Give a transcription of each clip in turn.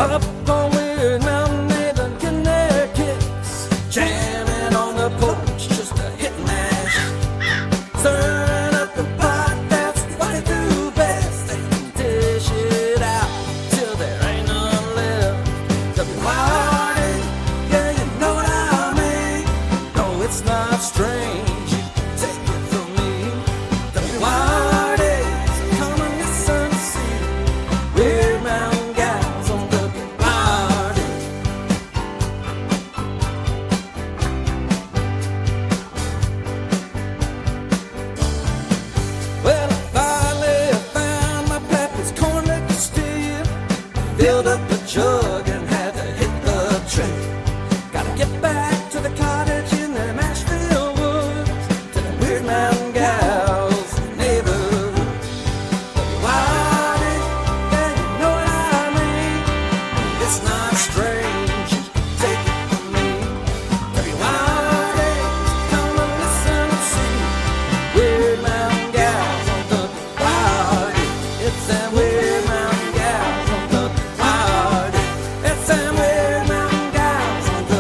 Up on Wyrd Mountain, Nathan Connecticut's jamming on the porch just a hit and mash. Stirring up the pot, that's what they do best. They dish it out till there ain't none left. WYRD, yeah, you know what I mean. No, it's not strange, you take it from me. WYRD, so come and listen to see Wyrd Mountain Gals on WYRD. Well, I finally found my pappy's corn liquor still. Filled up the jug and had to hit the trail. Gotta get back to the cottage in the Asheville woods, to the Wyrd Mountain Gals neighborhood. WYRD, yeah, you know what I mean. It's not strange, you can take it from me. WYRD, come and listen and see Wyrd Mountain Gals on WYRD. It's them Wyrd Mountain Gals on WYRD. It's them Wyrd Mountain Gals on WYRD.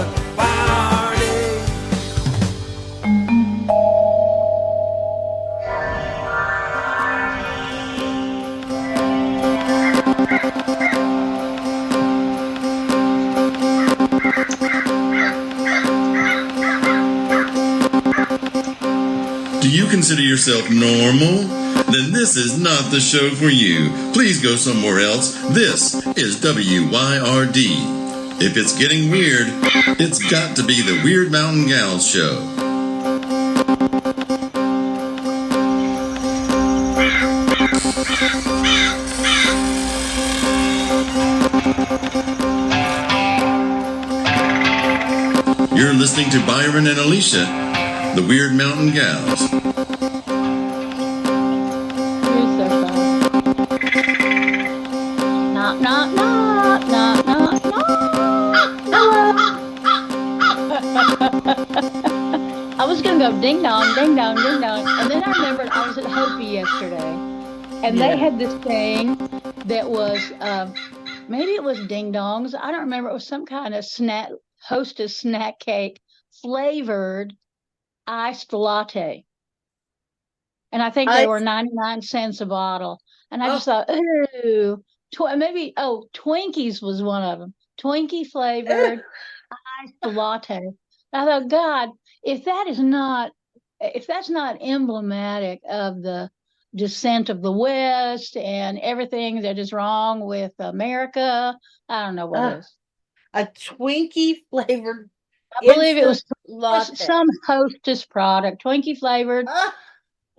Do you consider yourself normal? Then this is not the show for you. Please go somewhere else. This is WYRD. If it's getting weird, it's got to be the Wyrd Mountain Gals show. You're listening to Byron and Alicia, the Wyrd Mountain Gals. You're so funny. Knock, knock, knock, knock, knock, knock. I was going to go ding dong, ding dong, ding dong. And then I remembered I was at Hopi yesterday. And they had this thing that was, maybe it was ding dongs. I don't remember. It was some kind of snack, Hostess snack cake flavored iced latte. And I think they were 99 cents a bottle. And I just thought, ooh, Twinkies was one of them. Twinkie flavored iced latte. I thought, God, if that's not emblematic of the descent of the West and everything that is wrong with America, I don't know what is. A Twinkie flavored. I believe it was latte. some Hostess product, Twinkie flavored Ah,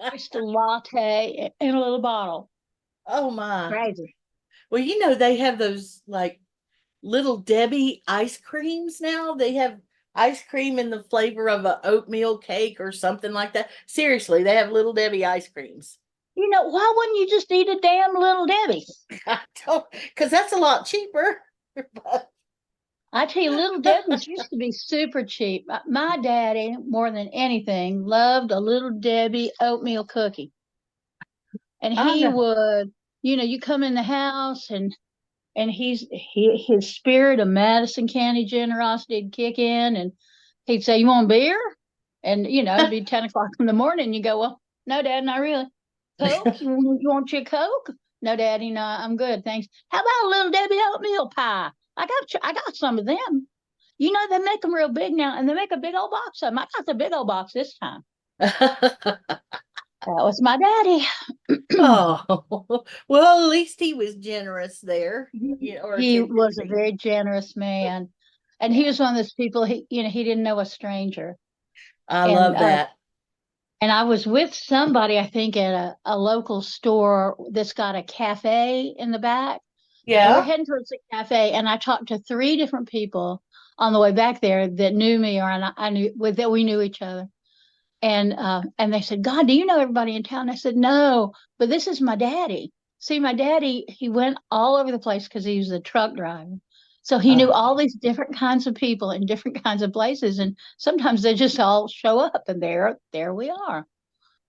iced latte in a little bottle. oh my. Crazy. Well, you know, they have those like Little Debbie ice creams now. They have ice cream in the flavor of an oatmeal cake or something like that. Seriously, they have Little Debbie ice creams. You know, why wouldn't you just eat a damn Little Debbie? I don't, because that's a lot cheaper. But I tell you, Little Debbie's used to be super cheap. My daddy, more than anything, loved a Little Debbie oatmeal cookie. And he would, you know, you come in the house and his spirit of Madison County generosity would kick in, and he'd say, "You want beer?" And, you know, it'd be 10 o'clock in the morning. And you go, "Well, no, Dad, not really. Coke? You want your Coke?" "No, Daddy, no, I'm good, thanks." "How about a Little Debbie oatmeal pie? I got some of them. You know, they make them real big now, and they make a big old box of them. I got the big old box this time." That was my daddy. Oh, well, at least he was generous there. He was a very generous man. And he was one of those people, he didn't know a stranger. I love that. And I was with somebody, I think, at a local store that's got a cafe in the back. Yeah. We're heading towards the cafe, and I talked to 3 different people on the way back there that knew me, or I knew that we knew each other. And they said, "God, do you know everybody in town?" I said, "No, but this is my daddy." See, my daddy, he went all over the place because he was a truck driver. So he knew all these different kinds of people in different kinds of places. And sometimes they just all show up, and there we are.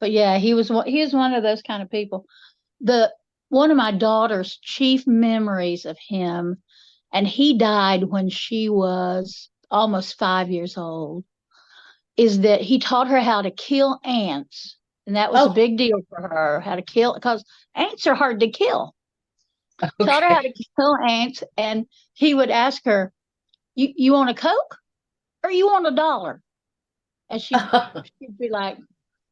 But yeah, he was one of those kind of people. One of my daughter's chief memories of him, and he died when she was almost 5 years old, is that he taught her how to kill ants. And that was a Oh, big deal for her, how to kill, because ants are hard to kill. Taught her how okay. to kill ants. And he would ask her, you want a Coke or you want $1? And she'd be like,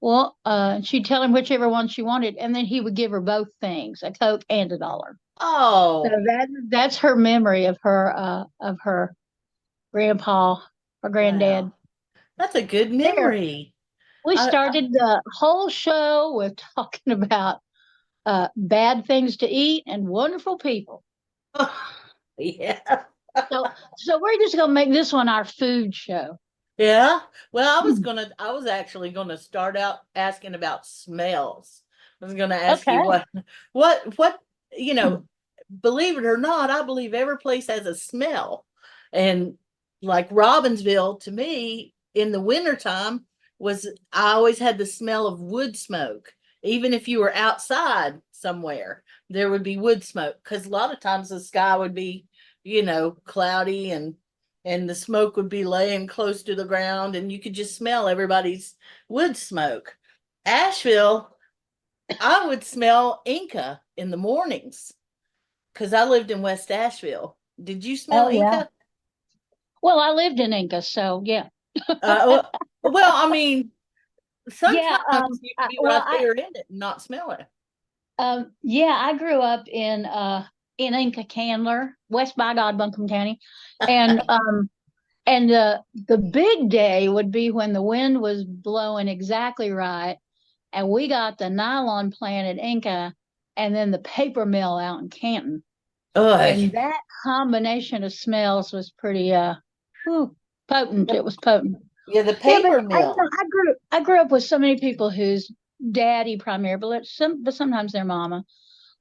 well, she'd tell him whichever one she wanted. And then he would give her both things, a Coke and $1. So Oh, that's her memory of her grandpa or granddad. wow. That's a good There, memory. we I started the whole show with talking about bad things to eat and wonderful people. yeah. So we're just gonna make this one our food show. Yeah. Well, I was actually gonna start out asking about smells. I was gonna ask you Okay. what, you know, believe it or not, I believe every place has a smell. And like Robbinsville to me in the wintertime was I always had the smell of wood smoke. Even if you were outside somewhere, there would be wood smoke because a lot of times the sky would be, cloudy and the smoke would be laying close to the ground and you could just smell everybody's wood smoke. Asheville, I would smell Inca in the mornings because I lived in West Asheville. Did you smell Oh yeah. Inca? Well, I lived in Inca, so yeah. Well, I mean, Yeah. sometimes you can be Well, right there in it and not smell it. yeah, I grew up in Inca Candler, West by God, Buncombe County, and the big day would be when the wind was blowing exactly right, and we got the nylon plant at Inca, and then the paper mill out in Canton, Ugh. and that combination of smells was pretty whew, potent. It was potent. Yeah, the Yeah, but paper mill. I grew up with so many people whose daddy primarily, but sometimes their mama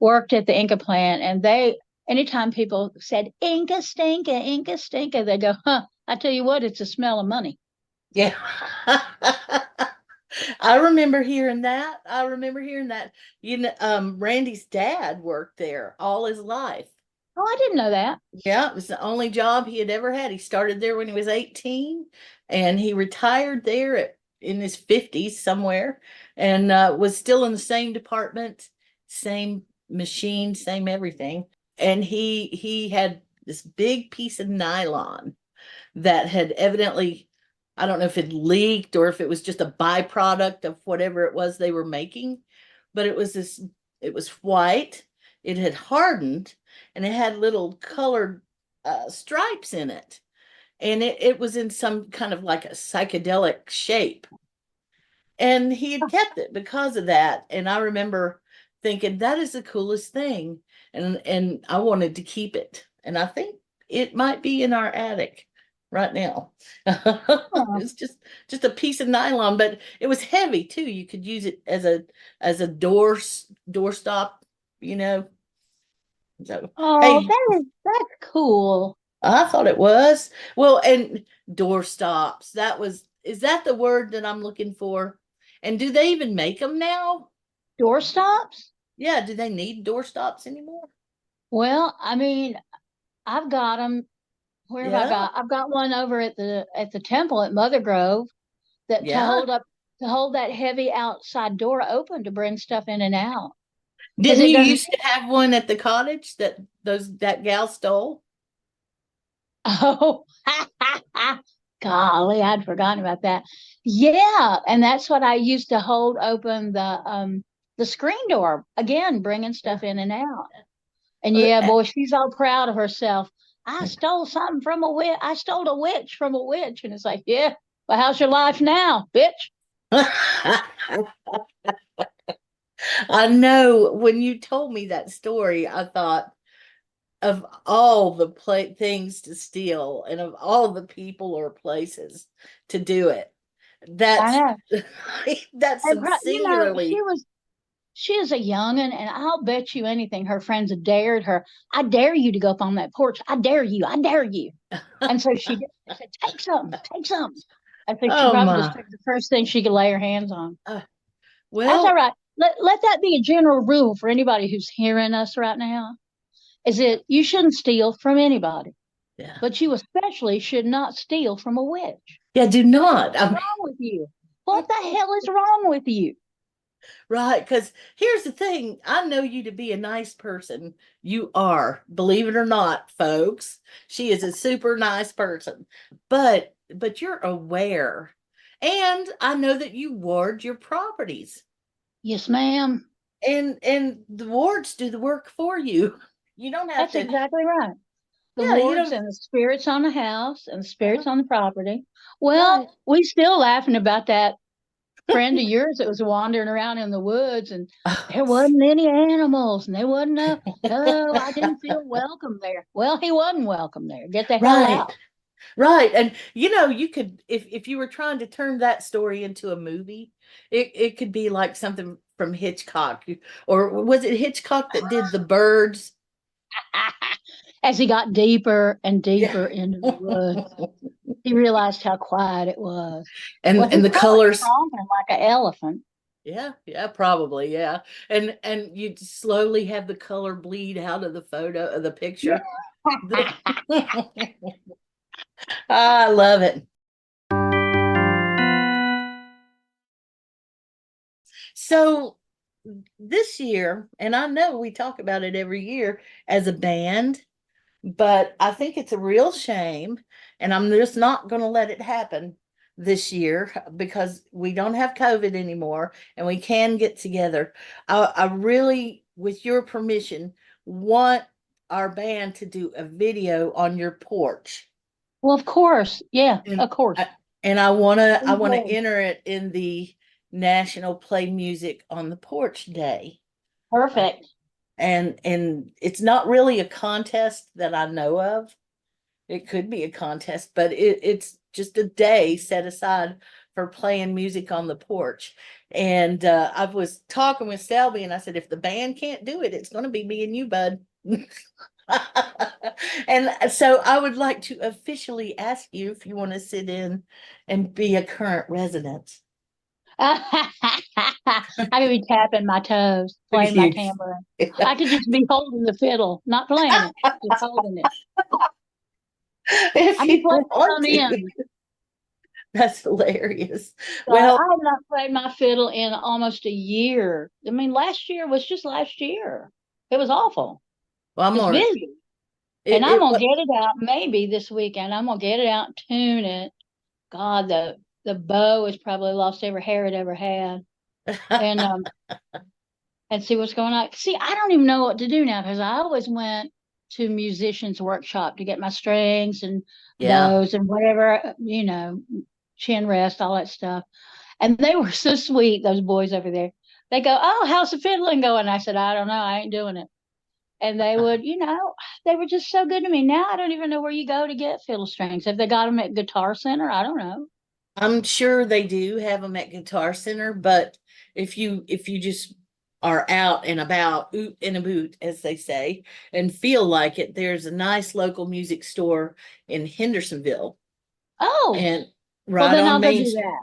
worked at the Inca plant, and anytime people said Inca stinka, they go, huh, I tell you what, it's a smell of money. Yeah. I remember hearing that. I remember hearing that. Randy's dad worked there all his life. Oh, I didn't know that. Yeah, it was the only job he had ever had. He started there when he was 18 and he retired there in his 50s somewhere and was still in the same department, same machine, same everything. And he had this big piece of nylon that had evidently, I don't know if it leaked or if it was just a byproduct of whatever it was they were making, but it was white, it had hardened, and it had little colored stripes in it. And it was in some kind of like a psychedelic shape. And he had kept it because of that. And I remember thinking, that is the coolest thing. And I wanted to keep it. And I think it might be in our attic right now. Oh, It's just a piece of nylon, but it was heavy too. You could use it as a doorstop, you know. So oh, hey, that's cool. I thought it was. Well, and doorstops. Is that the word that I'm looking for? And do they even make them now? Doorstops? Yeah, do they need doorstops anymore? Well, I mean, I've got them. Where have I Yeah, got? I've got one over at the temple at Mother Grove that yeah. to hold that heavy outside door open to bring stuff in and out because Didn't it you doesn't. used to have one at the cottage that gal stole? Oh, golly, I'd forgotten about that. Yeah, and that's what I used to hold open the screen door again, bringing Yeah. stuff in and out. And Uh, yeah, uh, boy, she's all proud of herself. I stole something from a witch. I stole a witch from a witch, and it's like, yeah. Well, how's your life now, bitch? I know when you told me that story, I thought of all the things to steal and of all the people or places to do it. I That's know. that's And sincerely. she is a youngin, and I'll bet you anything her friends have dared her. I dare you to go up on that porch. I dare you. I dare you. And so she did. I said, take some, take some. I think she Oh probably just my. took the first thing she could lay her hands on. Uh, That's all well, right. Let that be a general rule for anybody who's hearing us right now. is that you shouldn't steal from anybody, Yeah. but you especially should not steal from a witch. Yeah, do not. What's wrong with you? What the hell is wrong with you? Right, because here's the thing. I know you to be a nice person. You are, believe it or not, folks. She is a super nice person. But you're aware. And I know that you ward your properties. Yes, ma'am. And the wards do the work for you. You don't have That's to, exactly right. The yeah, you wards don't, and the spirits on the house and the spirits uh-huh, on the property. right. Well, we still laughing about that friend of yours that was wandering around in the woods and there wasn't any animals and there wasn't no, I didn't feel welcome there. Well, he wasn't welcome there. Get the hell Right. out. Right. And you could, if you were trying to turn that story into a movie, it could be like something from Hitchcock. Or was it Hitchcock that did the birds? As he got deeper and Yeah. deeper into the woods, he realized how quiet it was. Well, And he's the probably colors. stomping like an elephant. Yeah, yeah, probably, yeah. And you slowly have the color bleed out of the photo of the picture. I love it. So this year, and I know we talk about it every year as a band, but I think it's a real shame, and I'm just not going to let it happen this year because we don't have COVID anymore and we can get together. I really, with your permission, want our band to do a video on your porch. Well, of course. Yeah, And of course. I want to Enjoy. enter it in the National Play Music on the Porch Day. Perfect. And it's not really a contest that I know of. It could be a contest, but it's just a day set aside for playing music on the porch. And I was talking with Selby and I said, if the band can't do it, it's going to be me and you, bud. And so I would like to officially ask you if you want to sit in and be a current resident. I could be tapping my toes, playing my tambourine. I could just be holding the fiddle, not playing it, just holding it. If I mean, you play want some to. in. That's hilarious. So I Well, have not played my fiddle in almost a year. I mean, last year was just last year. It was awful. I'm It's on busy. And it. I'm It gonna get it out maybe this weekend. I'm gonna get it out and tune it. God, the bow has probably lost every hair it ever had. And and see what's going on. See, I don't even know what to do now because I always went to musicians workshop to get my strings and yeah. bows and whatever, chin rest, all that stuff. And they were so sweet, those boys over there. They go, "Oh, how's the fiddling going?" I said, "I don't know. I ain't doing it." And they would, they were just so good to me. Now I don't even know where you go to get fiddle strings. Have they got them at Guitar Center? I don't know. I'm sure they do have them at Guitar Center, but if you just are out and about, oot and a boot, as they say, and feel like it, there's a nice local music store in Hendersonville Oh, and well, right then on I'll go Main do Street. that.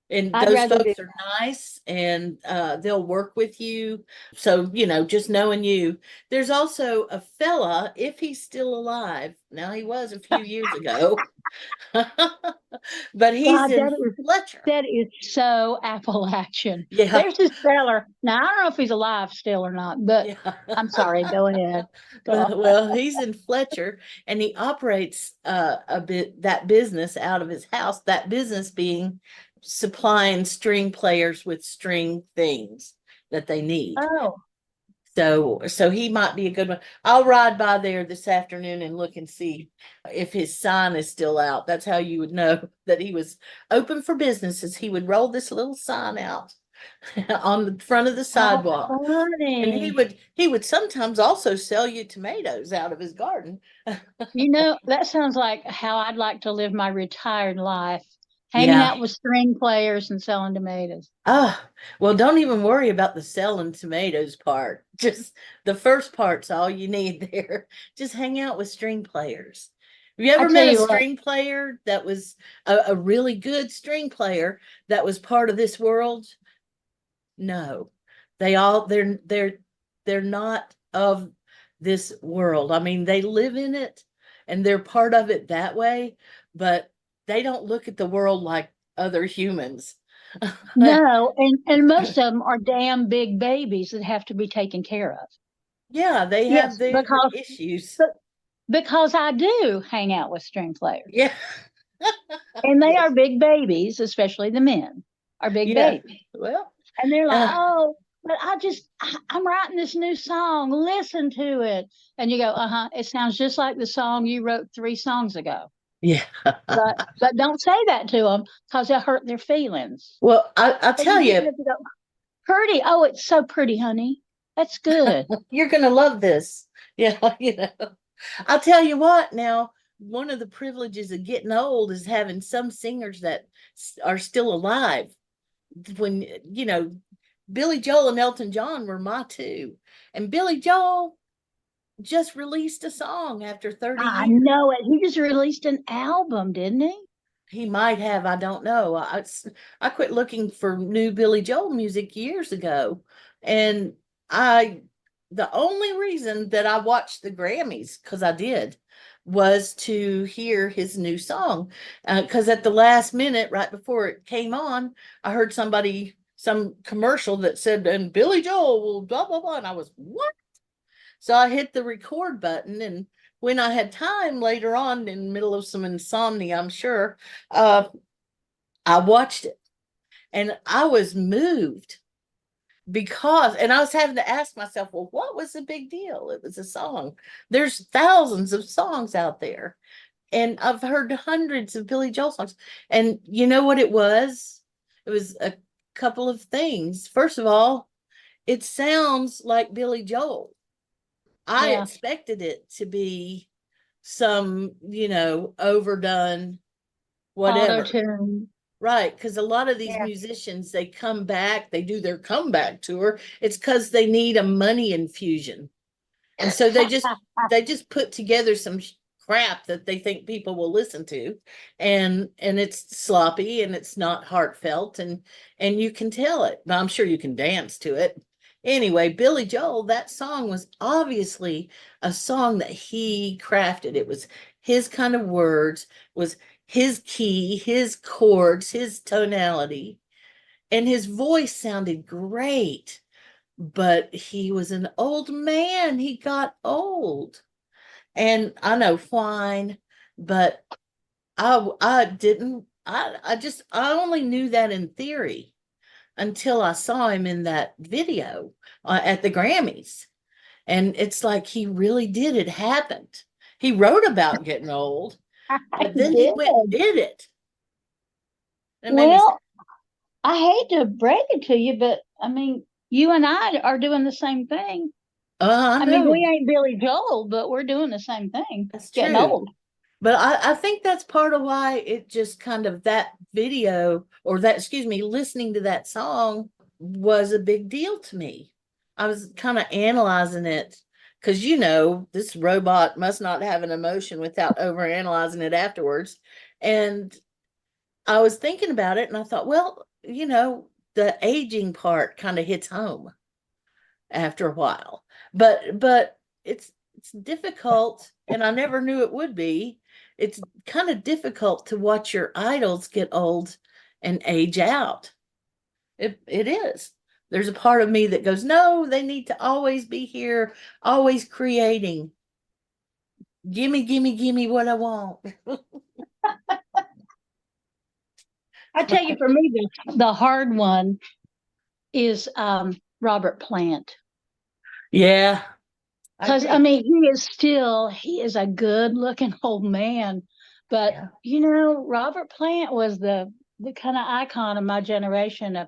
And I'd those rather do folks are nice and they'll work with you. So, just knowing you. There's also a fella, if he's still alive. Now he was a few years ago. But he's God, in Fletcher. that is so Appalachian. Yeah. There's this feller. Now I don't know if he's alive still or not, but Yeah. I'm sorry. Go ahead. Go on. Well, he's in Fletcher and he operates a bit that business out of his house, that business being supplying string players with string things that they need. Oh, So he might be a good one. I'll ride by there this afternoon and look and see if his sign is still out. That's how you would know that he was open for business, as he would roll this little sign out on the front of the how sidewalk. And he funny. would he would sometimes also sell you tomatoes out of his garden. That sounds like how I'd like to live my retired life, hanging Yeah. out with string players and selling tomatoes. Ah, well, don't even worry about the selling tomatoes part. Just the first part's all you need there. Just hang out with string players. Have you I ever tell met a you what, string player that was a really good string player that was part of this world? No. They're not of this world. I mean, they live in it and they're part of it that way, but they don't look at the world like other humans. No, and most of them are damn big babies that have to be taken care of. Yeah, they have Yes, their issues. because I do hang out with string players, Yeah. and they Yes. are big babies, especially the men are big Yeah. babies, Well, and they're like, uh, "Oh, but I'm writing this new song. Listen to it," and you go, "Uh huh. It sounds just like the song you wrote 3 songs ago." yeah. But don't say that to them because it hurt their feelings. Well, I'll So tell you just you, have to go, "Pretty. Oh, it's so pretty, honey. That's good." you're gonna love this. Yeah, I'll tell you what now, one of the privileges of getting old is having some singers that are still alive. When, Billy Joel and Elton John were my two. And Billy Joel just released a song after 30 I years. know it. He just released an album, didn't he? He might have, I don't know. I quit looking for new Billy Joel music years ago. And I, the only reason that I watched the Grammys, because I did, was to hear his new song. Because at the last minute, right before it came on, I heard some commercial that said, and Billy Joel will blah, blah, blah. And I was, what? So I hit the record button, and when I had time later on in the middle of some insomnia, I'm sure, I watched it and I was moved and I was having to ask myself, well, what was the big deal? It was a song. There's thousands of songs out there, and I've heard hundreds of Billy Joel songs. And you know what it was? It was a couple of things. First of all, it sounds like Billy Joel. I Yeah. expected it to be some, overdone Auto whatever. tune. Right, because a lot of these Yeah. musicians, they come back, they do their comeback tour. It's because they need a money infusion. And so they just put together some crap that they think people will listen to, and it's sloppy and it's not heartfelt, and you can tell it. But I'm sure you can dance to it. Anyway, Billy Joel, that song was obviously a song that he crafted. It was his kind of words, was his key, his chords, his tonality, and his voice sounded great. But he was an old man. He got old. And I know whine, but I didn't I only knew that in theory until I saw him in that video at the Grammys. And it's like he really did. It happened. He wrote about getting old, I but then he did. went and did it. It made me Well, I hate to break it to you, but I mean, you and I are doing the same thing. I I mean, we know. ain't Billy Joel, but we're doing the same thing. That's Getting true. old. But I think that's part of why it just kind of that video or that, excuse me, listening to that song was a big deal to me. I was kind of analyzing it because, this robot must not have an emotion without overanalyzing it afterwards. And I was thinking about it and I thought, well, the aging part kind of hits home after a while. But it's difficult, and I never knew it would be. It's kind of difficult to watch your idols get old and age out. It is. There's a part of me that goes, no, they need to always be here, always creating. Gimme, gimme, gimme what I want. I tell you, for me, the hard one is Robert Plant. Yeah, I Because I agree. mean, he is a good looking old man. But Yeah. Robert Plant was the kind of icon of my generation of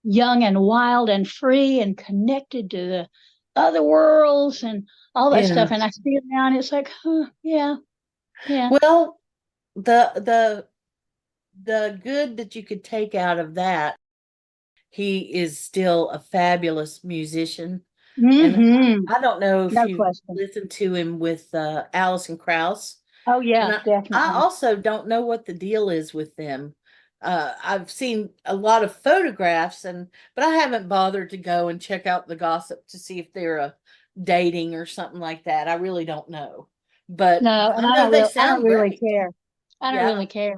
young and wild and free and connected to the other worlds and all that Yeah. stuff. And I see it now and it's like, huh, yeah, yeah. Well, the the good that you could take out of that, he is still a fabulous musician. And Mm-hmm. I don't know if No you question. listened to him with Alison Krauss. Oh And yeah, I definitely. also don't know what the deal is with them. I've seen a lot of photographs, but I haven't bothered to go and check out the gossip to see if they're dating or something like that. I really don't know, but No, and I know they I don't sound really great. care. I don't Yeah, really care. I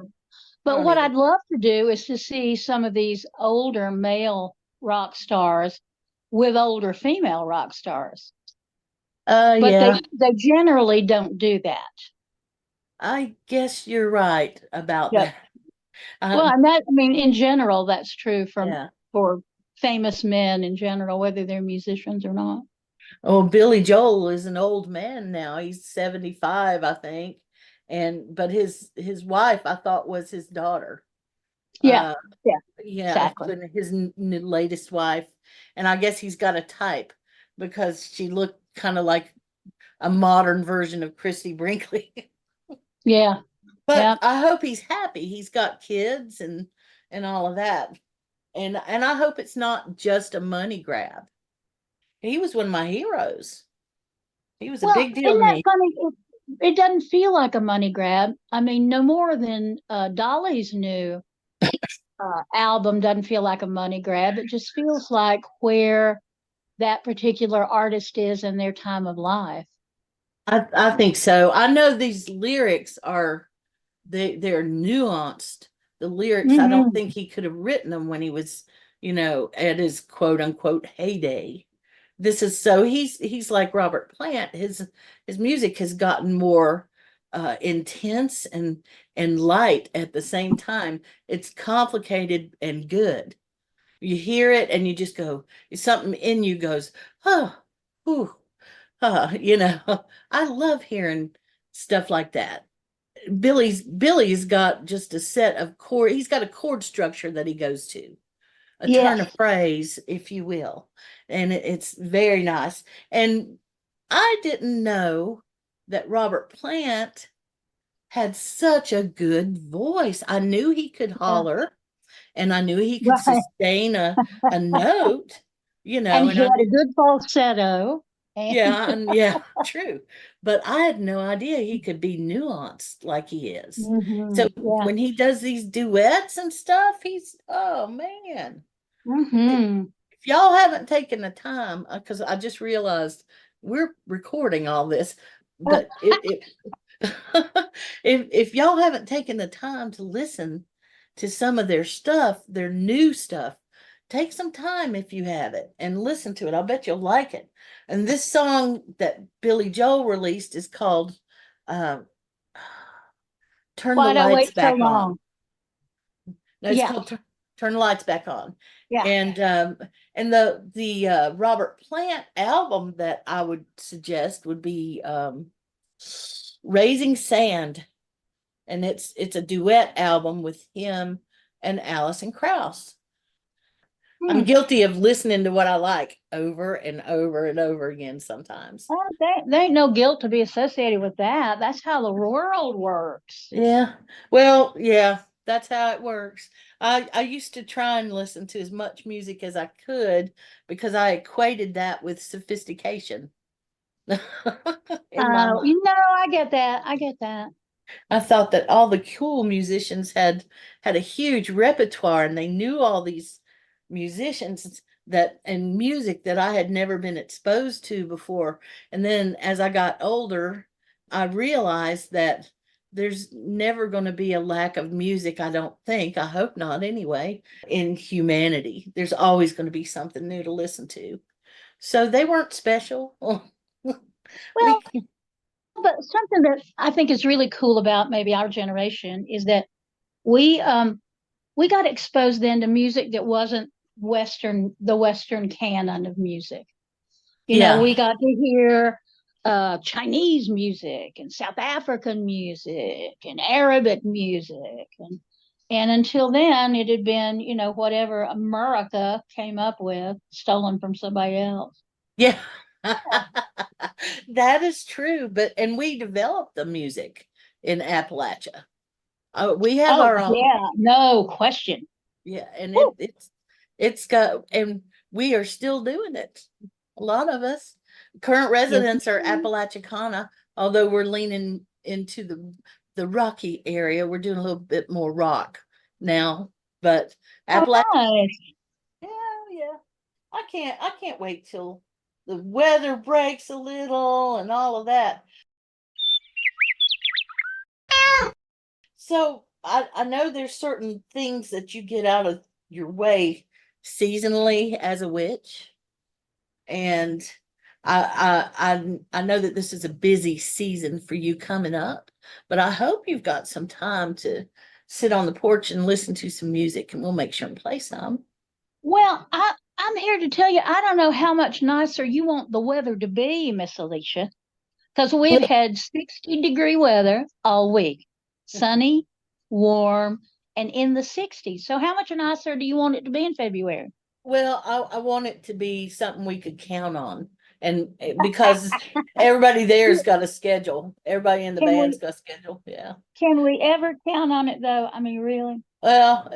But don't what either. I'd love to do is to see some of these older male rock stars with older female rock stars. But Yeah, they generally don't do that. I guess you're right about Yep. that. Well, Uh, and that, I mean, in general, that's true yeah. for famous men in general, whether they're musicians or not. Oh, Billy Joel is an old man now. He's 75, I think. But his wife, I thought, was his daughter. Yeah, Uh, yeah, yeah, exactly. his latest wife. And I guess he's got a type because she looked kind of like a modern version of Christy Brinkley. Yeah, But yeah. I hope he's happy. He's got kids and all of that. And I hope it's not just a money grab. He was one of my heroes. He was a Well, big deal isn't to that me. funny? It doesn't feel like a money grab. I mean, no more than Dolly's new album doesn't feel like a money grab. It just feels like where that particular artist is in their time of life. I think so. I know these lyrics are they're nuanced. The lyrics, I don't Hmm. think he could have written them when he was, at his quote unquote heyday. This is so he's like Robert Plant. His music has gotten more intense and light at the same time. It's complicated and good. You hear it and you just go, something in you goes, oh, ooh, I love hearing stuff like that. Billy's got just a set of chord. He's got a chord structure that he goes to, a turn of Yes. phrase, if you will, and it's very nice. And I didn't know that Robert Plant had such a good voice. I knew he could Yeah. holler, and I knew he could Right. sustain a note, And and he I had a good falsetto. And yeah, true. But I had no idea he could be nuanced like he is. So yeah. when he does these duets and stuff, oh man. Hmm. If y'all haven't taken the time, because I just realized we're recording all this, but if y'all haven't taken the time to listen to some of their stuff, their new stuff, take some time if you have it and listen to it. I'll bet you'll like it. And this song that Billy Joel released is called uh, "Turn the Why'd I Lights wait so Back On." long? No, it's Yeah, called "Turn the Lights Back On." yeah. And the Robert Plant album that I would suggest would be "Raising Sand," and it's a duet album with him and Alison Krauss. I'm Hmm. guilty of listening to what I like over and over and over again sometimes. Well, there ain't no guilt to be associated with that. That's how the world works. Yeah. Well, yeah, that's how it works. I used to try and listen to as much music as I could because I equated that with sophistication in my mind. I get that. I get that. I thought that all the cool musicians had a huge repertoire and they knew all these musicians that and music that I had never been exposed to before. And then as I got older, I realized that there's never going to be a lack of music, I don't think. I hope not anyway, in humanity. There's always going to be something new to listen to. So they weren't special. Well, we but something that I think is really cool about maybe our generation is that we um we got exposed then to music that wasn't the Western canon of music. yeah. We got to hear Chinese music and South African music and Arabic music. And until then, it had been, whatever America came up with, stolen from somebody else. Yeah. That is true, and we developed the music in Appalachia. We have Oh, our own, yeah, no question. yeah, and Woo. it's got, and we are still doing it. A lot of us, current Yes. residents are Appalachicana, although we're leaning into the rocky area. We're doing a little bit more rock now. But Oh, Appalachia, nice. yeah. I can't wait till the weather breaks a little and all of that. So I know there's certain things that you get out of your way seasonally as a witch. And I know that this is a busy season for you coming up, but I hope you've got some time to sit on the porch and listen to some music, and we'll make sure and play some. Well, I'm here to tell you, I don't know how much nicer you want the weather to be, Miss Alicia, because we've Well, had 60-degree weather all week, sunny, warm, and in the 60s. So how much nicer do you want it to be in February? well, I want it to be something we could count on, and because everybody there's got a schedule, everybody in the Can band's we got a schedule. Yeah. can we ever count on it though? I mean, really? Well,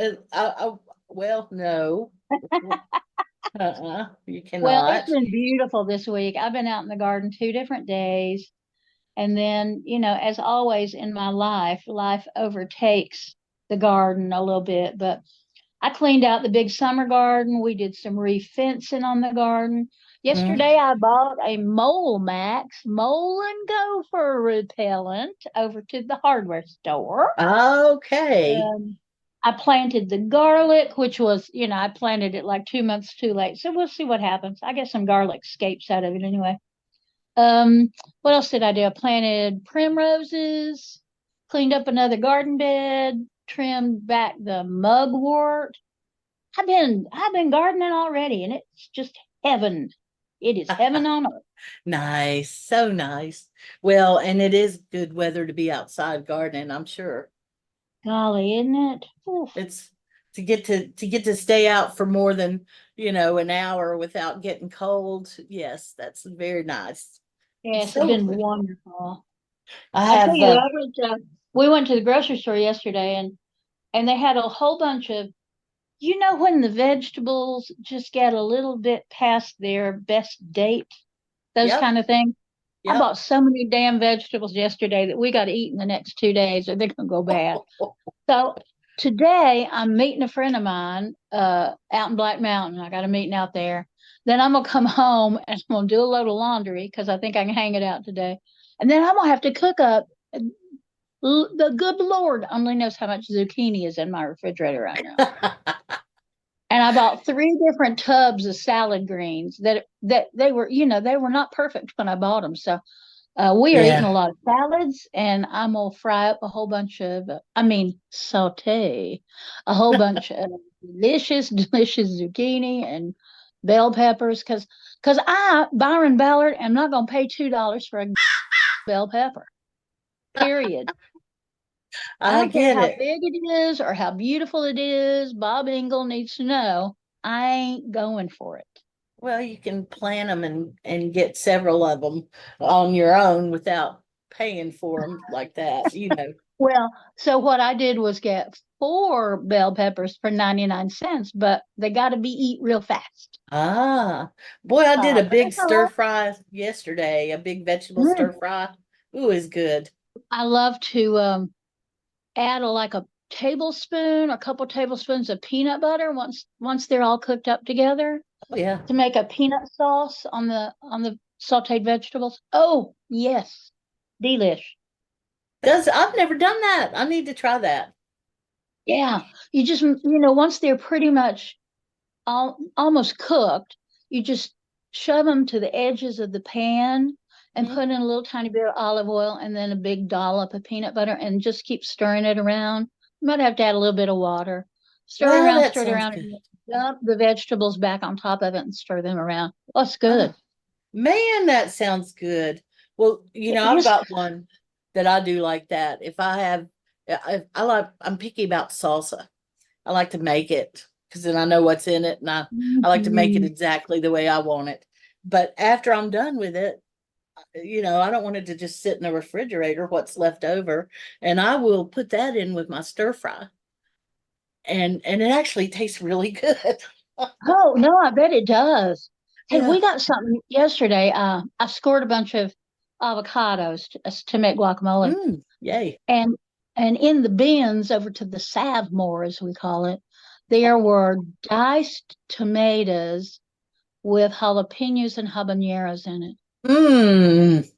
well, no. You Well, it's cannot. been beautiful this week. I've been out in the garden 2 different days. And then, as always in my life overtakes the garden a little bit. But I cleaned out the big summer garden. We did some re-fencing on the garden. Mm. Yesterday, I bought a Mole Max mole and gopher repellent over to the hardware store. Okay. I planted the garlic, which was, I planted it like 2 months too late. So we'll see what happens. I get some garlic scapes out of it anyway. What else did I do? I planted primroses, cleaned up another garden bed, trimmed back the mugwort. I've been gardening already, and it's just heaven. It is heaven on earth. Nice. So nice. Well, and it is good weather to be outside gardening, I'm sure. Golly, isn't it? Oof. It's to get to stay out for more than, an hour without getting cold. Yes, that's very nice. Yes, it's So been wonderful. I I tell have you, we went to the grocery store yesterday, and they had a whole bunch of, when the vegetables just get a little bit past their best date, those yep, kind of things. I yep. bought so many damn vegetables yesterday that we got to eat in the next 2 days or they're going to go bad. So today I'm meeting a friend of mine out in Black Mountain. I got a meeting out there. Then I'm going to come home and I'm going to do a load of laundry because I think I can hang it out today. And then I'm going to have to cook up. The good Lord only knows how much zucchini is in my refrigerator right now. And I bought 3 different tubs of salad greens that they were, they were not perfect when I bought them. So we are eating Yeah. a lot of salads, and I'm gonna fry up a whole bunch of, saute a whole bunch of delicious, delicious zucchini and bell peppers, because I, Byron Ballard, am not gonna pay $2 for a bell pepper. Period. I I don't care get how it. big it is or how beautiful it is. Bob Engel needs to know I ain't going for it. Well, you can plant them and get several of them on your own without paying for them like that. Well, so what I did was get 4 bell peppers for 99 cents, but they got to be eat real fast. Ah, boy, I did a But big that's all stir right. fry yesterday, a big vegetable stir Mm. fry. Ooh, is good. I love to add like a tablespoon, a couple tablespoons of peanut butter once they're all cooked up together Oh, yeah. to make a peanut sauce on the sautéed vegetables. Oh, yes. Delish. I've never done that. I need to try that. Yeah. You just, once they're pretty much almost cooked, you just shove them to the edges of the pan and Mhm. put in a little tiny bit of olive oil and then a big dollop of peanut butter and just keep stirring it around. You might have to add a little bit of water. Well, that Stir it sounds around, good. and dump the vegetables back on top of it and stir them around. Oh, it's Oh, good. man, that sounds good. Well, I've Just got one that I do like that. If I have, I'm picky about salsa. I like to make it because then I know what's in it, and I like to make it Mhm. exactly the way I want it. But after I'm done with it, I don't want it to just sit in the refrigerator, what's left over, and I will put that in with my stir fry, and it actually tastes really good. Oh, no, I bet it does. Hey, Yeah. we got something yesterday. I scored a bunch of avocados to make guacamole. Yay. And in the bins over to the Savmore, as we call it, there were diced tomatoes with jalapenos and habaneros in it.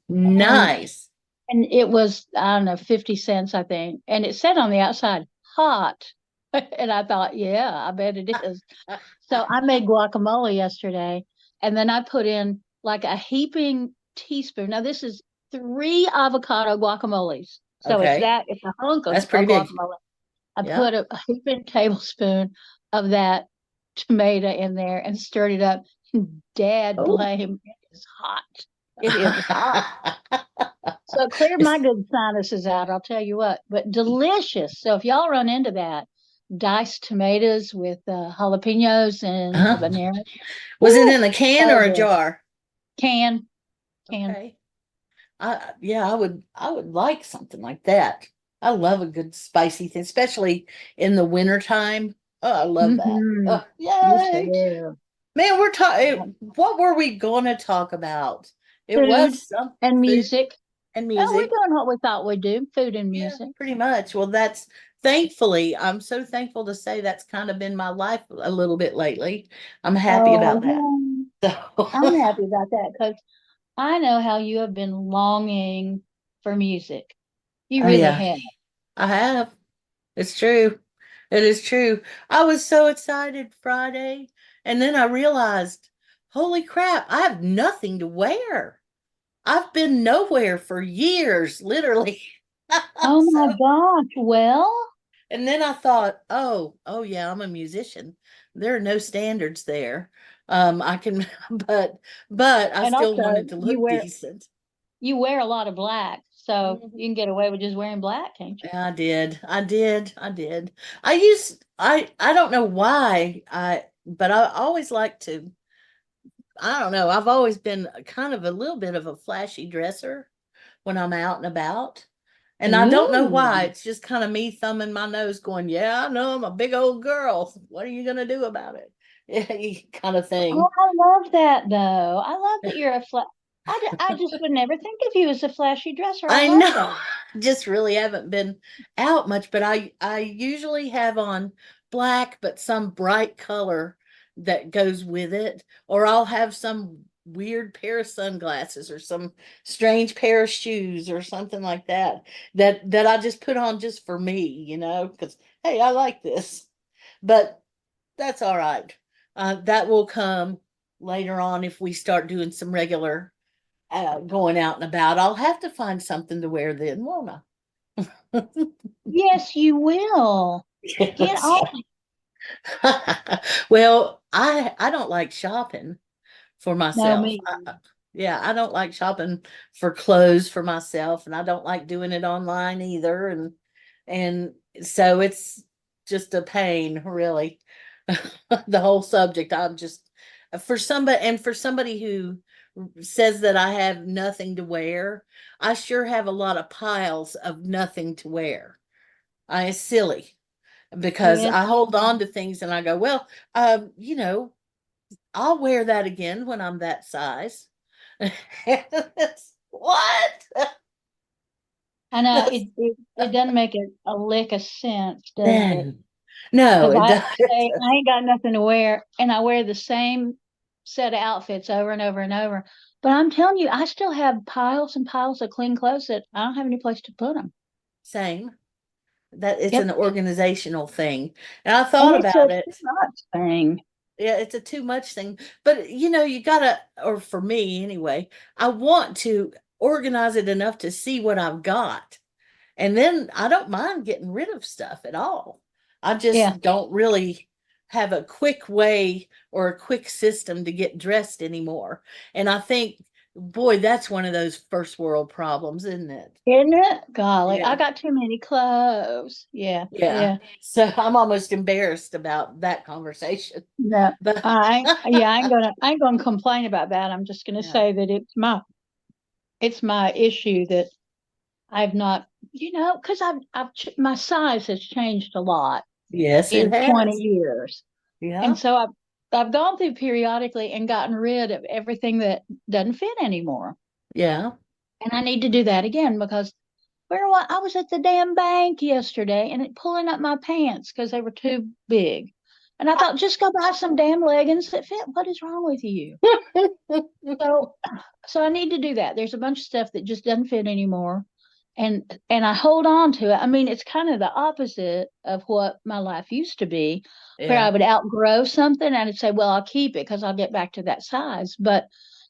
Nice. And it was, I don't know, 50 cents, I think. And it said on the outside, hot. And I thought, yeah, I bet it is. So I made guacamole yesterday, and then I put in like a heaping teaspoon. Now this is 3 avocado guacamoles. So Okay. it's a hunk That's of pretty big. guacamole. I Yeah. put a heaping tablespoon of that tomato in there and stirred it up. Dad Oh. blame, it is hot. It is hot. So it cleared my good sinuses out, I'll tell you what. But delicious. So if y'all run into that, diced tomatoes with jalapenos and Uh-huh. habanero. Was it Ooh, in a can so or a good. jar? Can. Okay. I would like something like that. I love a good spicy thing, especially in the winter time. Oh, I love that. Mm-hmm. Oh, Me yay. too. Man, we're talking. What were we going to talk about? It Food was some and food music. and Oh, we're music. doing what we thought we'd do, food and Yeah, music. pretty much. Well, that's thankfully, I'm so thankful to say that's kind of been my life a little bit lately. I'm happy Oh, about that. I'm So, happy about that because I know how you have been longing for music. You oh really yeah, have. I have. It's true. It is true. I was so excited Friday, and then I realized, holy crap, I have nothing to wear. I've been nowhere for years, literally. Oh my So, gosh. Well, and then I thought, oh yeah, I'm a musician. There are no standards there. I can, but I and still also wanted to look decent. you wear a lot of black, so Mhm. you can get away with just wearing black, can't you? Yeah, I did. I don't know why but I always like to, I don't know, I've always been kind of a little bit of a flashy dresser when I'm out and about. And I don't know why. Ooh. It's just kind of me thumbing my nose going, yeah, I know I'm a big old girl. What are you going to do about it? Yeah, kind of Oh, thing. I love that though. I love that you're a I just would never think of you as a flashy dresser. I I love know. that. Just really haven't been out much, but I usually have on black, but some bright color that goes with it, or I'll have some weird pair of sunglasses or some strange pair of shoes or something like that I just put on just for me, because hey, I like this. But that's all right. That will come later on if we start doing some regular going out and about. I'll have to find something to wear then, won't I? Yes, you will. Get Yes. off. Well, I don't like shopping for No, myself. me. Yeah, I don't like shopping for clothes for myself, and I don't like doing it online either. And so it's just a pain, really. The whole subject. I'm just for somebody who says that I have nothing to wear, I sure have a lot of piles of nothing to wear. It's silly because Yes. I hold on to things and I go, well, you know, I'll wear that again when I'm that size. What? I know That's it doesn't make a lick of sense, does it? no, no, Because it I doesn't. say I ain't got nothing to wear, and I wear the same set of outfits over and over and over. But I'm telling you, I still have piles and piles of clean clothes that I don't have any place to put them. Same. That it's Yep, an organizational thing. And I and thought it's a about it. too much thing. Yeah, it's a too much thing. But you gotta, or for me anyway, I want to organize it enough to see what I've got. And then I don't mind getting rid of stuff at all. I Yeah. just don't really have a quick way or a quick system to get dressed anymore. And I think, boy, that's one of those first world problems, isn't it? Isn't it? Golly, I Yeah. got too many clothes. Yeah, Yeah. yeah. So I'm almost embarrassed about that conversation. No, But I ain't gonna complain about that. I'm just gonna yeah. say that it's my issue that I've not, because my size has changed a lot Yes, it in 20 has. years. Yeah. And so I've gone through periodically and gotten rid of everything that doesn't fit anymore. Yeah. And I need to do that again because I was at the damn bank yesterday and it pulling up my pants because they were too big. And I thought, just go buy some damn leggings that fit. What is wrong with you? So, so I need to do that. There's a bunch of stuff that just doesn't fit anymore. And I hold on to it. I mean, it's kind of the opposite of what my life used to be, where I Yeah. would outgrow something and I'd say, well, I'll keep it because I'll get back to that size. But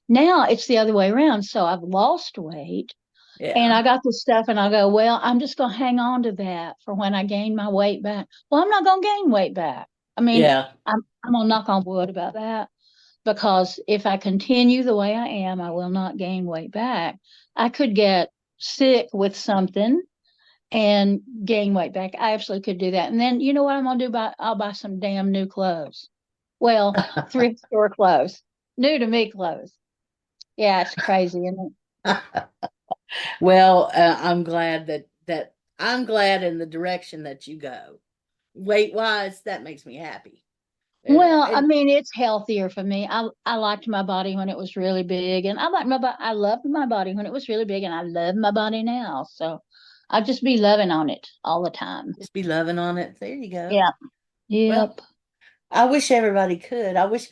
now it's the other way around. So I've lost weight and Yeah. I got this stuff and I go, well, I'm just going to hang on to that for when I gain my weight back. Well, I'm not going to gain weight back. I mean, Yeah. I'm going to knock on wood about that, because if I continue the way I am, I will not gain weight back. I could get sick with something and gain weight back. I absolutely could do that. And then you know what I'm going to do? I'll buy some damn new clothes. Well, thrift store clothes, new to me clothes. Yeah, it's crazy, isn't it? Well, I'm glad that I'm glad in the direction that you go. Weight wise, that makes me happy. Well, I And mean, it's healthier for me. I liked my body when it was really big, and I loved my body when it was really big, and I love my body now. So I'll just be loving on it all the time. just be loving on it. There you go. Yeah. Well, Yep. I wish everybody could. I wish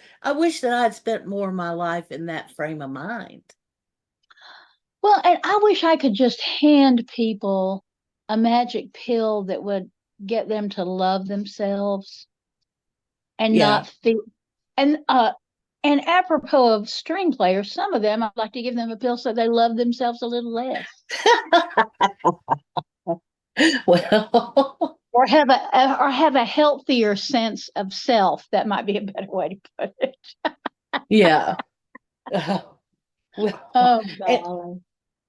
that I'd spent more of my life in that frame of mind. Well, and I wish I could just hand people a magic pill that would get them to love themselves and Yeah. not feel and apropos of string players, some of them I'd like to give them a pill so they love themselves a little less. Well, Or have a healthier sense of self. That might be a better way to put it. yeah. Well, Oh and golly.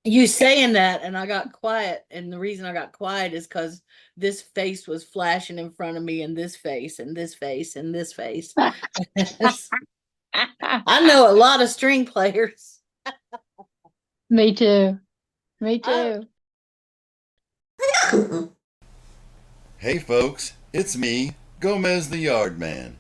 you saying that, and I got quiet, and the reason I got quiet is because this face was flashing in front of me, and this face, and this face, and this face. I know a lot of string players. Me too. Me I, too. Hey folks, it's me, Gomez the Yard Man.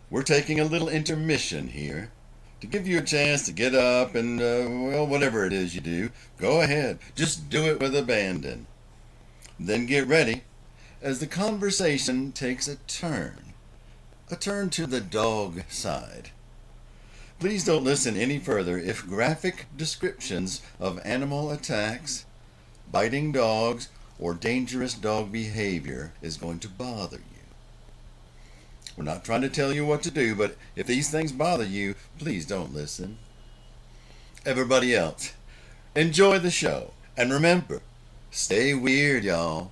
We're taking a little intermission here to give you a chance to get up and, well, whatever it is you do, go ahead. Just do it with abandon. Then get ready as the conversation takes a turn to the dog side. Please don't listen any further if graphic descriptions of animal attacks, biting dogs, or dangerous dog behavior is going to bother you. We're not trying to tell you what to do, but if these things bother you, please don't listen. Everybody else, enjoy the show. And remember, stay weird, y'all.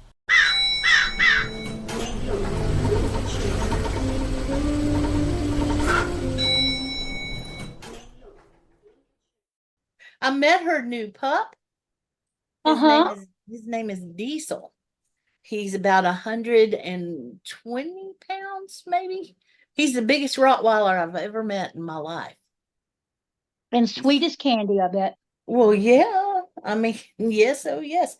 I met her new pup. Uh-huh. His name is Diesel. He's about 120 pounds, maybe. He's the biggest Rottweiler I've ever met in my life. And sweet as candy, I bet. Well, yeah. I mean, yes, oh yes.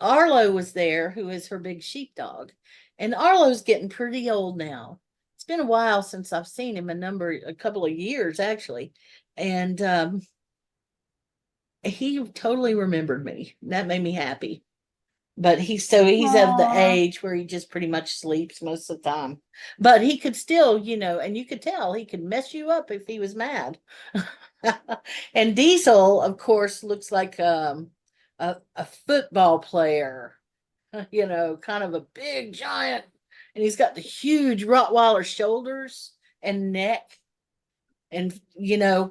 Arlo was there, who is her big sheepdog. And Arlo's getting pretty old now. It's been a while since I've seen him, a couple of years actually. And he totally remembered me. That made me happy. But he's of the Aw. age where he just pretty much sleeps most of the time. But he could still, and you could tell he could mess you up if he was mad. And Diesel, of course, looks like a football player, kind of a big giant. And he's got the huge Rottweiler shoulders and neck, and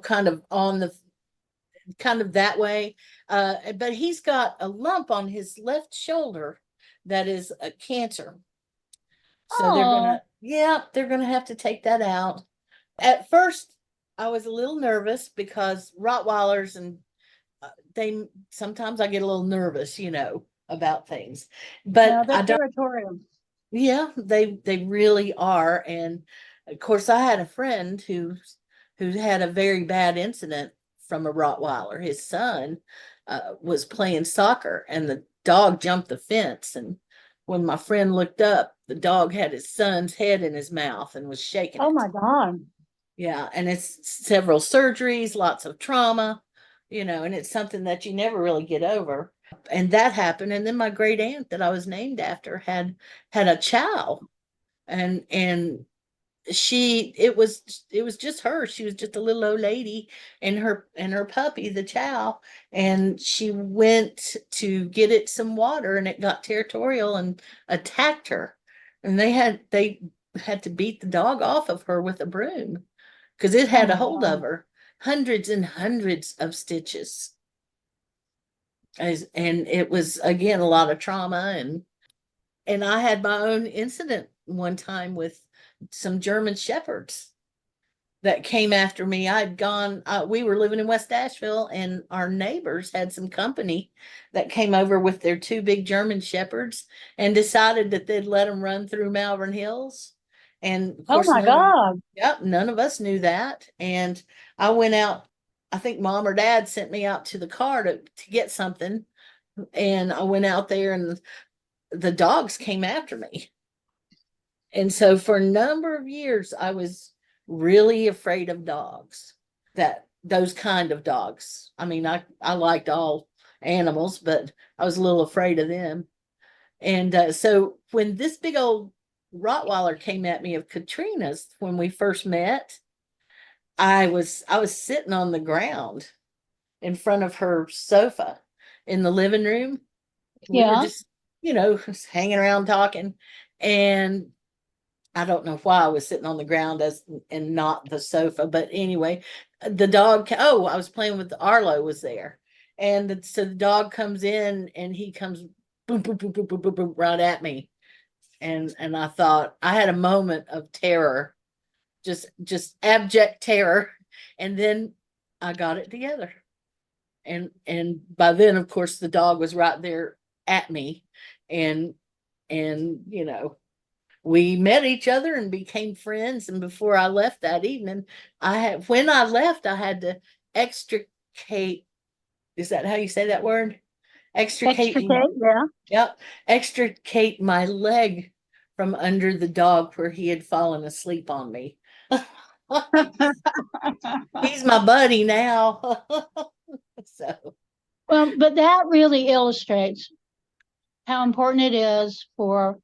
kind of that way. But he's got a lump on his left shoulder that is a cancer. So Oh, they're gonna have to take that out. At first, I was a little nervous because Rottweilers and they sometimes I get a little nervous, about things. yeah, But they're I don't. territorial. Yeah, they really are. And of course, I had a friend who had a very bad incident from a Rottweiler. His son was playing soccer, and the dog jumped the fence. And when my friend looked up, the dog had his son's head in his mouth and was shaking Oh it. my God. Yeah, and it's several surgeries, lots of trauma, and it's something that you never really get over. And that happened. And then my great aunt that I was named after had a chow, and it was just her. She was just a little old lady and her puppy, the chow, and she went to get it some water and it got territorial and attacked her. And they had to beat the dog off of her with a broom because it Oh had a my hold of God. her. Hundreds and hundreds of stitches. And it was again a lot of trauma, and I had my own incident one time with some German shepherds that came after me. We were living in West Asheville, and our neighbors had some company that came over with their two big German shepherds and decided that they'd let them run through Malvern Hills. And of Oh course, my God. none of us knew that. And I went out, I think mom or dad sent me out to the car to get something. And I went out there and the dogs came after me. And so for a number of years, I was really afraid of dogs, those kind of dogs. I mean, I liked all animals, but I was a little afraid of them. And so when this big old Rottweiler came at me of Katrina's when we first met, I was sitting on the ground in front of her sofa in the living room. We were Yeah. just, just hanging around talking. And I don't know why I was sitting on the ground and not the sofa, but anyway, the dog. Oh, I was playing with Arlo was there, and so the dog comes in and he comes boom, boom, boom, boom, boom, boom, boom, right at me, and I thought I had a moment of terror, just abject terror, and then I got it together, and by then, of course, the dog was right there at me, and we met each other and became friends. And before I left that evening, when I left, I had to extricate. Is that how you say that word? Extra Extricate. cake. Yeah. Yep. Extricate my leg from under the dog where he had fallen asleep on me. He's my buddy now. So, Well, but that really illustrates how important it is for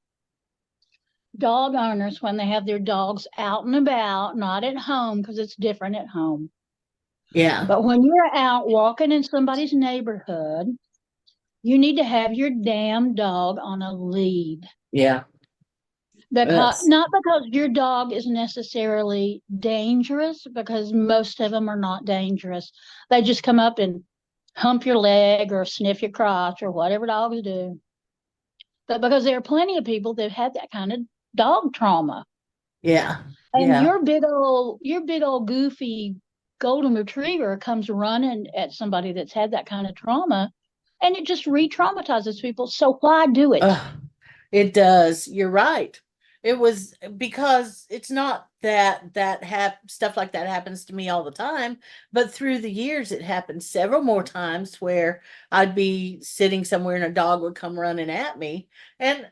dog owners when they have their dogs out and about, not at home, because it's different at home. yeah. But when you're out walking in somebody's neighborhood, you need to have your damn dog on a lead. Yeah. Because Yes. not because your dog is necessarily dangerous, because most of them are not dangerous. They just come up and hump your leg or sniff your crotch or whatever dogs do. But because there are plenty of people that had that kind of dog trauma. Yeah. And Yeah. your big old goofy golden retriever comes running at somebody that's had that kind of trauma, and it just re-traumatizes people. So why do it? It does. You're right. It was because it's not that stuff like that happens to me all the time, but through the years it happened several more times where I'd be sitting somewhere and a dog would come running at me, and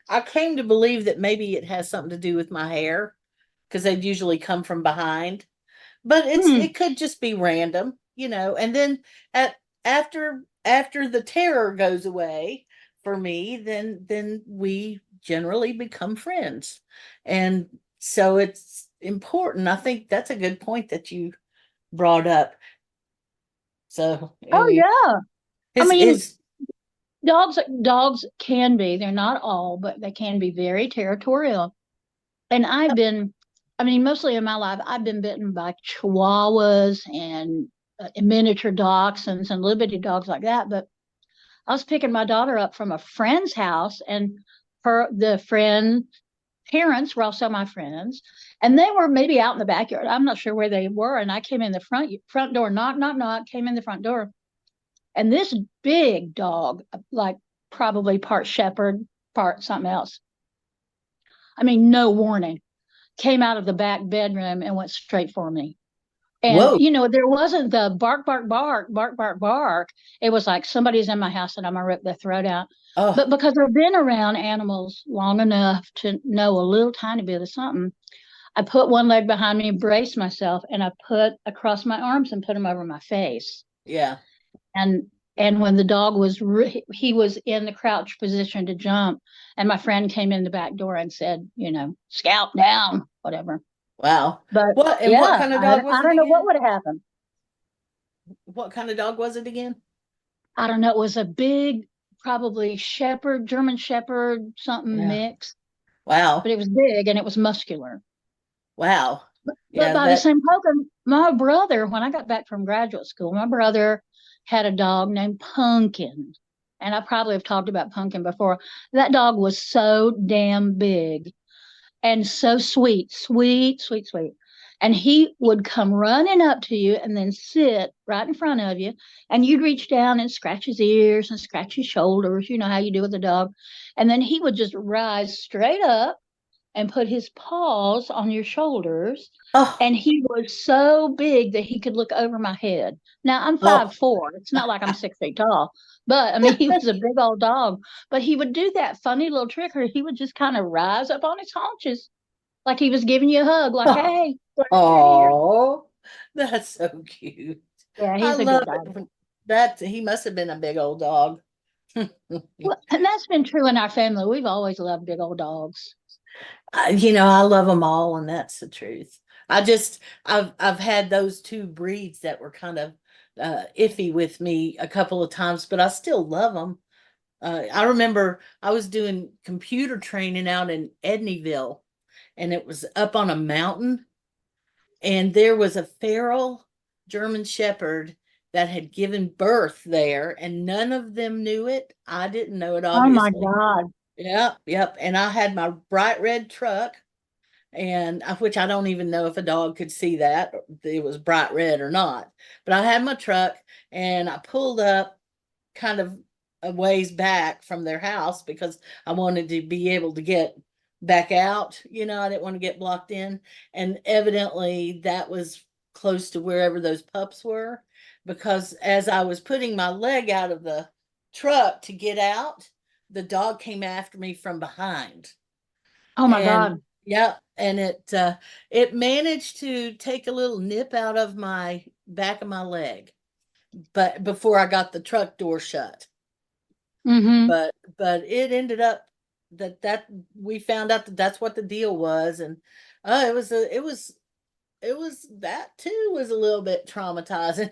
I came to believe that maybe it has something to do with my hair because they'd usually come from behind, but Hmm. it could just be random, and then at after the terror goes away for me, then we generally become friends. And so it's important. I think that's a good point that you brought up. So Oh yeah. I his mean, his dogs can be, they're not all, but they can be very territorial. And I mean, mostly in my life, I've been bitten by chihuahuas and miniature dachshunds and little bitty dogs like that. But I was picking my daughter up from a friend's house, and the friend parents were also my friends, and they were maybe out in the backyard. I'm not sure where they were, and I came in the front door, knock, knock, knock, came in the front door, and this big dog, like probably part shepherd, part something else. I mean, no warning, came out of the back bedroom and went straight for me. And whoa. there wasn't the bark, bark, bark, bark, bark, bark. It was like somebody's in my house and I'm gonna rip their throat out. Oh, But because I've been around animals long enough to know a little tiny bit of something, I put one leg behind me, braced myself, and I put across my arms and put them over my face. yeah. And when the dog he was in the crouch position to jump, and my friend came in the back door and said, "Scout down, whatever." Wow. But What yeah, kind of dog was I it don't know what again? would have happened. What kind of dog was it again? I don't know. It was a big, probably shepherd, German shepherd, something Yeah. mix, but Wow. it was big and it was muscular. Wow. But Yeah, by the same token, my brother, when I got back from graduate school, my brother had a dog named Pumpkin. And I probably have talked about Pumpkin before. That dog was so damn big and so sweet, sweet, sweet, sweet. And he would come running up to you and then sit right in front of you. And you'd reach down and scratch his ears and scratch his shoulders. You know how you do with a dog. And then he would just rise straight up and put his paws on your shoulders. oh, And he was so big that he could look over my head. Now I'm oh. 5'4". It's not like I'm 6 feet tall, but I mean he was a big old dog. But he would do that funny little trick where he would just kind of rise up on his haunches like he was giving you a hug, like, hey, glad you're here. Oh, that's so cute. Yeah, I he's a love good dog. it. That he must have been a big old dog. Well, and that's been true in our family. We've always loved big old dogs. I love them all, and that's the truth. I've had those two breeds that were kind of iffy with me a couple of times, but I still love them. I remember I was doing computer training out in Edneyville, and it was up on a mountain, and there was a feral German Shepherd that had given birth there, and none of them knew it. I didn't know it, Oh my obviously. God. Yep, yep. And I had my bright red truck, and which I don't even know if a dog could see that it was bright red or not. But I had my truck, and I pulled up kind of a ways back from their house because I wanted to be able to get back out. I didn't want to get blocked in. And evidently that was close to wherever those pups were, because as I was putting my leg out of the truck to get out, the dog came after me from behind. Oh my And God. yeah, and it managed to take a little nip out of my back of my leg, but before I got the truck door shut. Mm-hmm. But it ended up that we found out that that's what the deal was. And it was that too was a little bit traumatizing.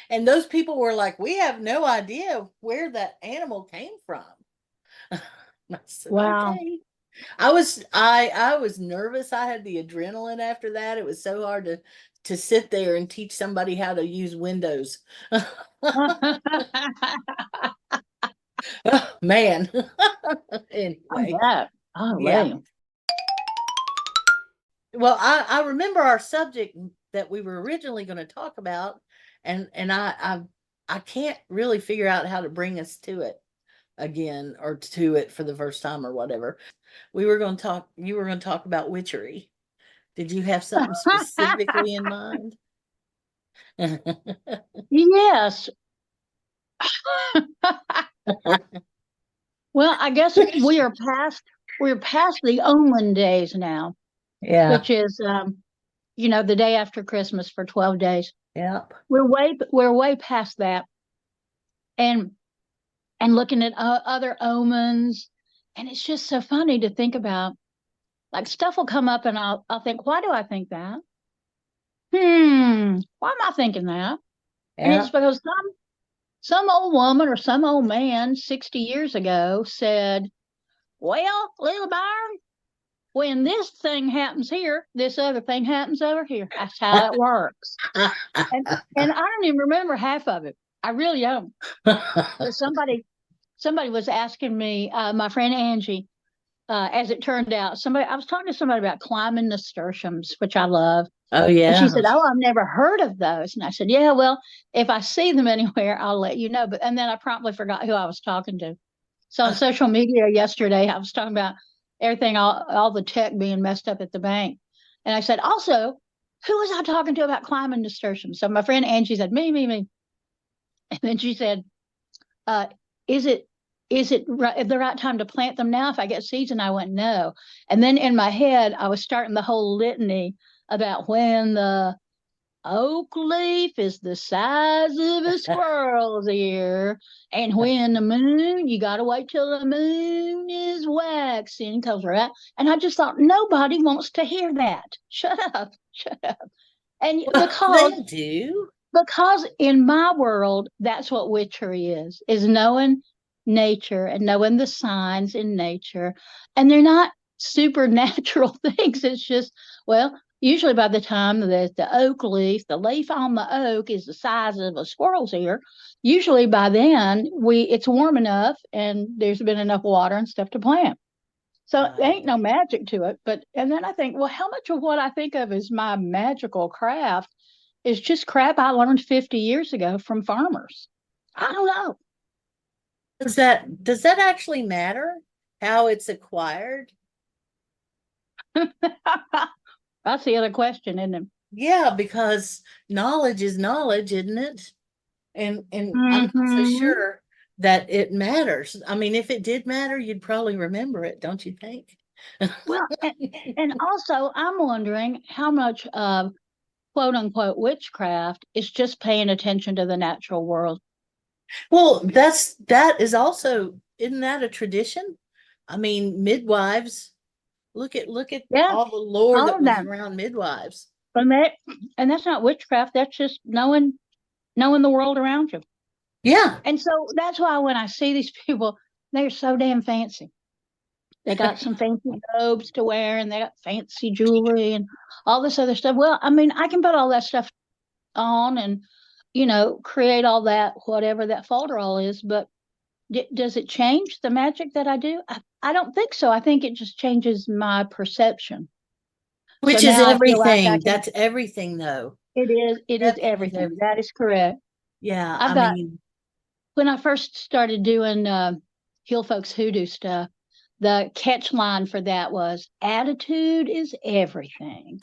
And those people were like, we have no idea where that animal came from. I said, Wow. okay. I was nervous. I had the adrenaline after that. It was so hard to sit there and teach somebody how to use Windows. Oh, man. I Anyway, bet. Oh, yeah. lame. Well, I remember our subject that we were originally going to talk about, and I can't really figure out how to bring us to it again, or to it for the first time or whatever. You were going to talk about witchery. Did you have something specifically in mind? Yes. Well, I guess we're past the omen days now, Yeah. which is the day after Christmas for 12 days. Yep. We're way past that. And looking at other omens, and it's just so funny to think about. Like stuff will come up and I'll think, why do I think that? Why am I thinking that? And it's Yeah. because some old woman or some old man 60 years ago said, well, little Byron, when this thing happens here, this other thing happens over here. That's how it works. And I don't even remember half of it. I really don't. But somebody was asking me, my friend Angie, as it turned out, I was talking to somebody about climbing nasturtiums, which I love. Oh And she yeah. said, oh, I've never heard of those. And I said, yeah, well, if I see them anywhere, I'll let you know. And then I promptly forgot who I was talking to. So on social media yesterday, I was talking about everything, all the tech being messed up at the bank. And I said, also, who was I talking to about climbing nasturtiums? So my friend Angie said, me. And then she said, uh, is it the right time to plant them now if I get seeds? And I went, no. And then in my head, I was starting the whole litany about when the oak leaf is the size of a squirrel's ear. And when the moon, you got to wait till the moon is waxing. Cause right. And I just thought, nobody wants to hear that. Shut up. Shut up. And Well, they do. because in my world, that's what witchery is knowing nature and knowing the signs in nature. And they're not supernatural things. It's just, well, usually by the time that the leaf on the oak is the size of a squirrel's ear, usually by then it's warm enough and there's been enough water and stuff to plant. So there ain't no magic to it. And then I think, well, how much of what I think of as my magical craft is just crap I learned 50 years ago from farmers? I don't know. Does that actually matter how it's acquired? That's the other question, isn't it? Yeah, because knowledge is knowledge, isn't it? And I'm not so Mhm. sure that it matters. I mean, if it did matter, you'd probably remember it, don't you think? Well, and also, I'm wondering how much of quote unquote witchcraft is just paying attention to the natural world. Well, that is also, isn't that a tradition? I mean, midwives, look at Yeah, all the lore all that of was that. around midwives. And that's not witchcraft. That's just knowing the world around you. Yeah. And so that's why when I see these people, they're so damn fancy. They got some fancy robes to wear and they got fancy jewelry and all this other stuff. Well, I mean, I can put all that stuff on and, create all that, whatever that folderol is, but does it change the magic that I do? I don't think so. I think it just changes my perception. So Which is now I feel like I everything. can, That's everything though. it is Definitely is everything. everything. That is correct. Yeah, I've I got, mean, when I first started doing Hill Folks Hoodoo stuff, the catch line for that was attitude is everything.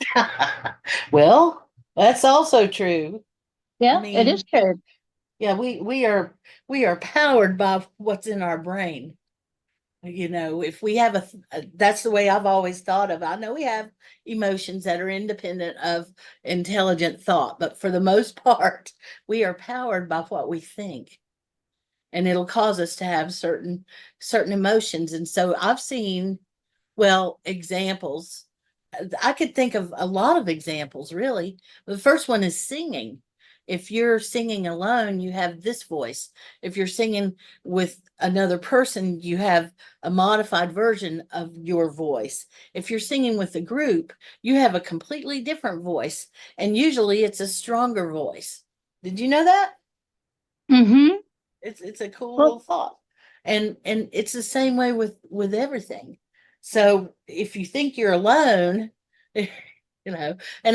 well, that's also true. I Yeah, it is mean, true. yeah, we are powered by what's in our brain. If we have that's the way I've always thought of. I know we have emotions that are independent of intelligent thought, but for the most part, we are powered by what we think. And it'll cause us to have certain emotions. And so I've seen, well, examples. I could think of a lot of examples, really. The first one is singing. If you're singing alone, you have this voice. If you're singing with another person, you have a modified version of your voice. If you're singing with a group, you have a completely different voice. And usually it's a stronger voice. Did you know that? Mm-hmm. It's a cool Well, little thought. And it's the same way with everything. So if you think you're alone, and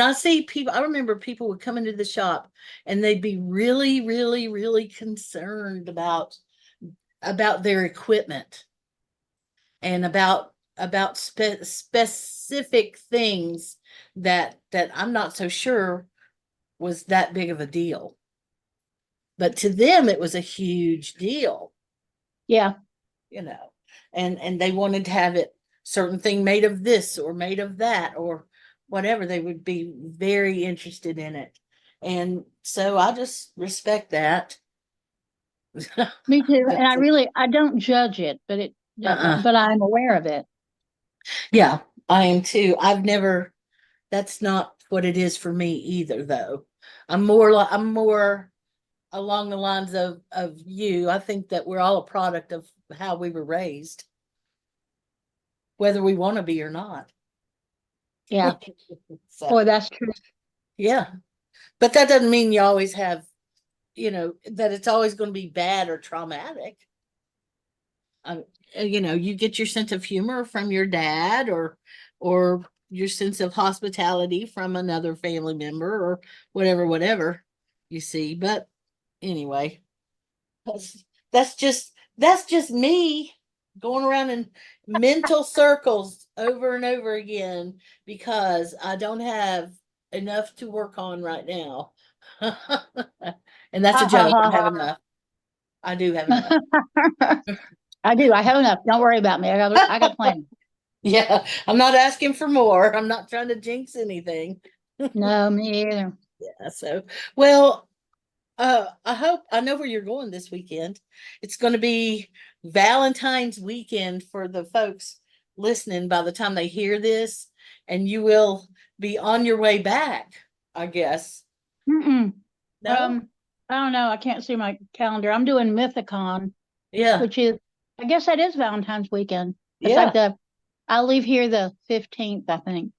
I remember people would come into the shop and they'd be really, really, really concerned about their equipment and about specific things that I'm not so sure was that big of a deal. But to them, it was a huge deal, yeah. you know, and they wanted to have it certain thing made of this or made of that or whatever. They would be very interested in it. And so I just respect that. Me too. And That's I don't judge it, uh-uh. but I'm aware of it. Yeah, I am too. That's not what it is for me either, though. I'm more along the lines of you. I think that we're all a product of how we were raised, whether we want to be or not. Yeah. So, Boy, that's true. yeah, but that doesn't mean you always have, that it's always going to be bad or traumatic. You get your sense of humor from your dad or your sense of hospitality from another family member or whatever you see. But anyway, that's that's just me going around in mental circles over and over again because I don't have enough to work on right now. And that's a Ha ha joke. I have ha enough. I do have enough. ha. I do. I have enough. Don't worry about me. I got plenty. Yeah, I'm not asking for more. I'm not trying to jinx anything. No, me either. Yeah, so well, I know where you're going this weekend. It's going to be Valentine's weekend for the folks listening by the time they hear this, and you will be on your way back, I guess. Mm-mm. No? I don't know. I can't see my calendar. I'm doing Mythicon, Yeah. which is, I guess that is Valentine's weekend. It's Yeah. like I leave here the 15th, I think.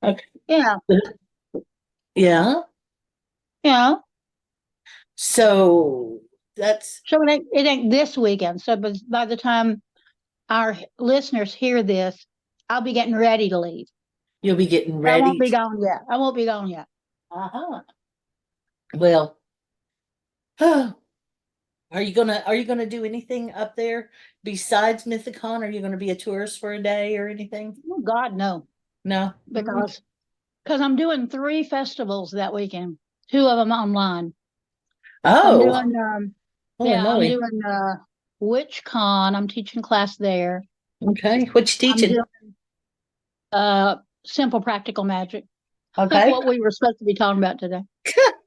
Okay. Yeah. Yeah. Yeah. So that's So it ain't this weekend. So by the time our listeners hear this, I'll be getting ready to leave. you'll be getting I won't ready. be gone yet. I won't be gone yet. Uh-huh. Well, are you gonna do anything up there besides Mythicon? Are you gonna be a tourist for a day or anything? Oh, God, no. No. Because I'm doing 3 festivals that weekend, 2 of them online. So I'm Oh, doing, holy yeah, I'm moly. doing WitchCon. I'm teaching class there. Okay. What you I'm teaching? doing simple practical magic, Okay. what we were supposed to be talking about today.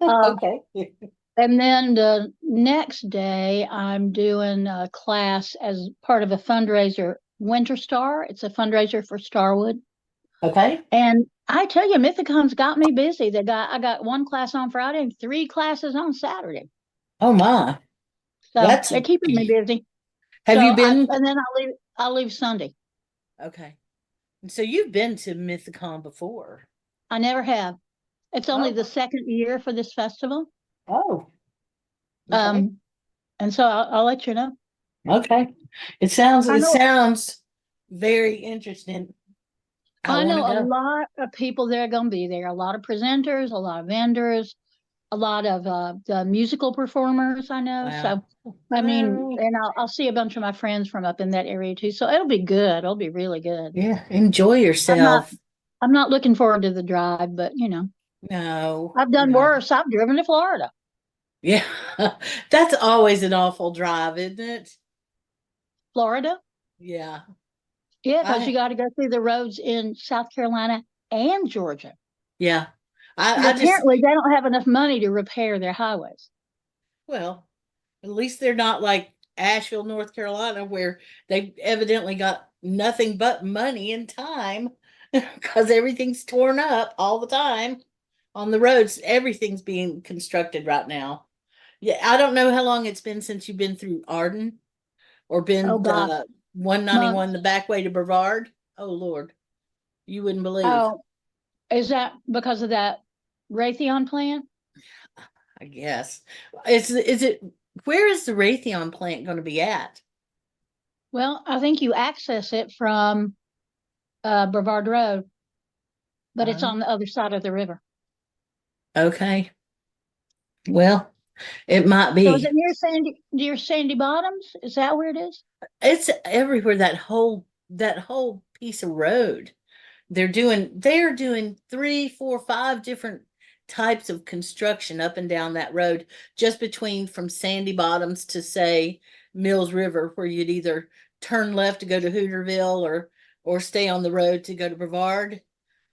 Um, Okay. and then the next day, I'm doing a class as part of a fundraiser, Winter Star. It's a fundraiser for Starwood. Okay. And I tell you, Mythicon's got me busy. I got 1 class on Friday and 3 classes on Saturday. Oh my. So That's they're keeping me busy. have So you been? and then I'll leave Sunday. Okay. So you've been to Mythicon before. I never have. It's only the Oh. second year for this festival. Oh. Okay. Um, and so I'll let you know. Okay. It sounds I it know sounds very interesting. I I want know to a go. lot of people that are going to be there. A lot of presenters, a lot of vendors, a lot of the musical performers. I know. Wow. So I mean, Well, and I'll see a bunch of my friends from up in that area too. So it'll be good. It'll be really good. yeah, enjoy I'm not yourself. I'm not looking forward to the drive, but No, I've done no. worse. I've driven to Florida. Yeah. That's always an awful drive, isn't it? Florida? Yeah. Yeah, because you I got to go through the roads in South Carolina and Georgia. yeah. And I just apparently they don't have enough money to repair their highways. well, at least they're not like Asheville, North Carolina, where they evidently got nothing but money and time because everything's torn up all the time on the roads. Everything's being constructed right now. Yeah, I don't know how long it's been since you've been through Arden or Oh been gosh, 191 months. the back way to Brevard. Oh Lord, you wouldn't believe. Oh, is that because of that Raytheon plant? I guess. Is it where is the Raytheon plant going to be at? Well, I think you access it from Brevard Road, but it's Uh, on the other side of the river. okay. Well, it might So is be. it near Sandy Bottoms? Is that where it is? It's everywhere that whole piece of road. They're doing 3, 4, 5 different types of construction up and down that road, just between from Sandy Bottoms to say Mills River, where you'd either turn left to go to Hooterville or stay on the road to go to Brevard.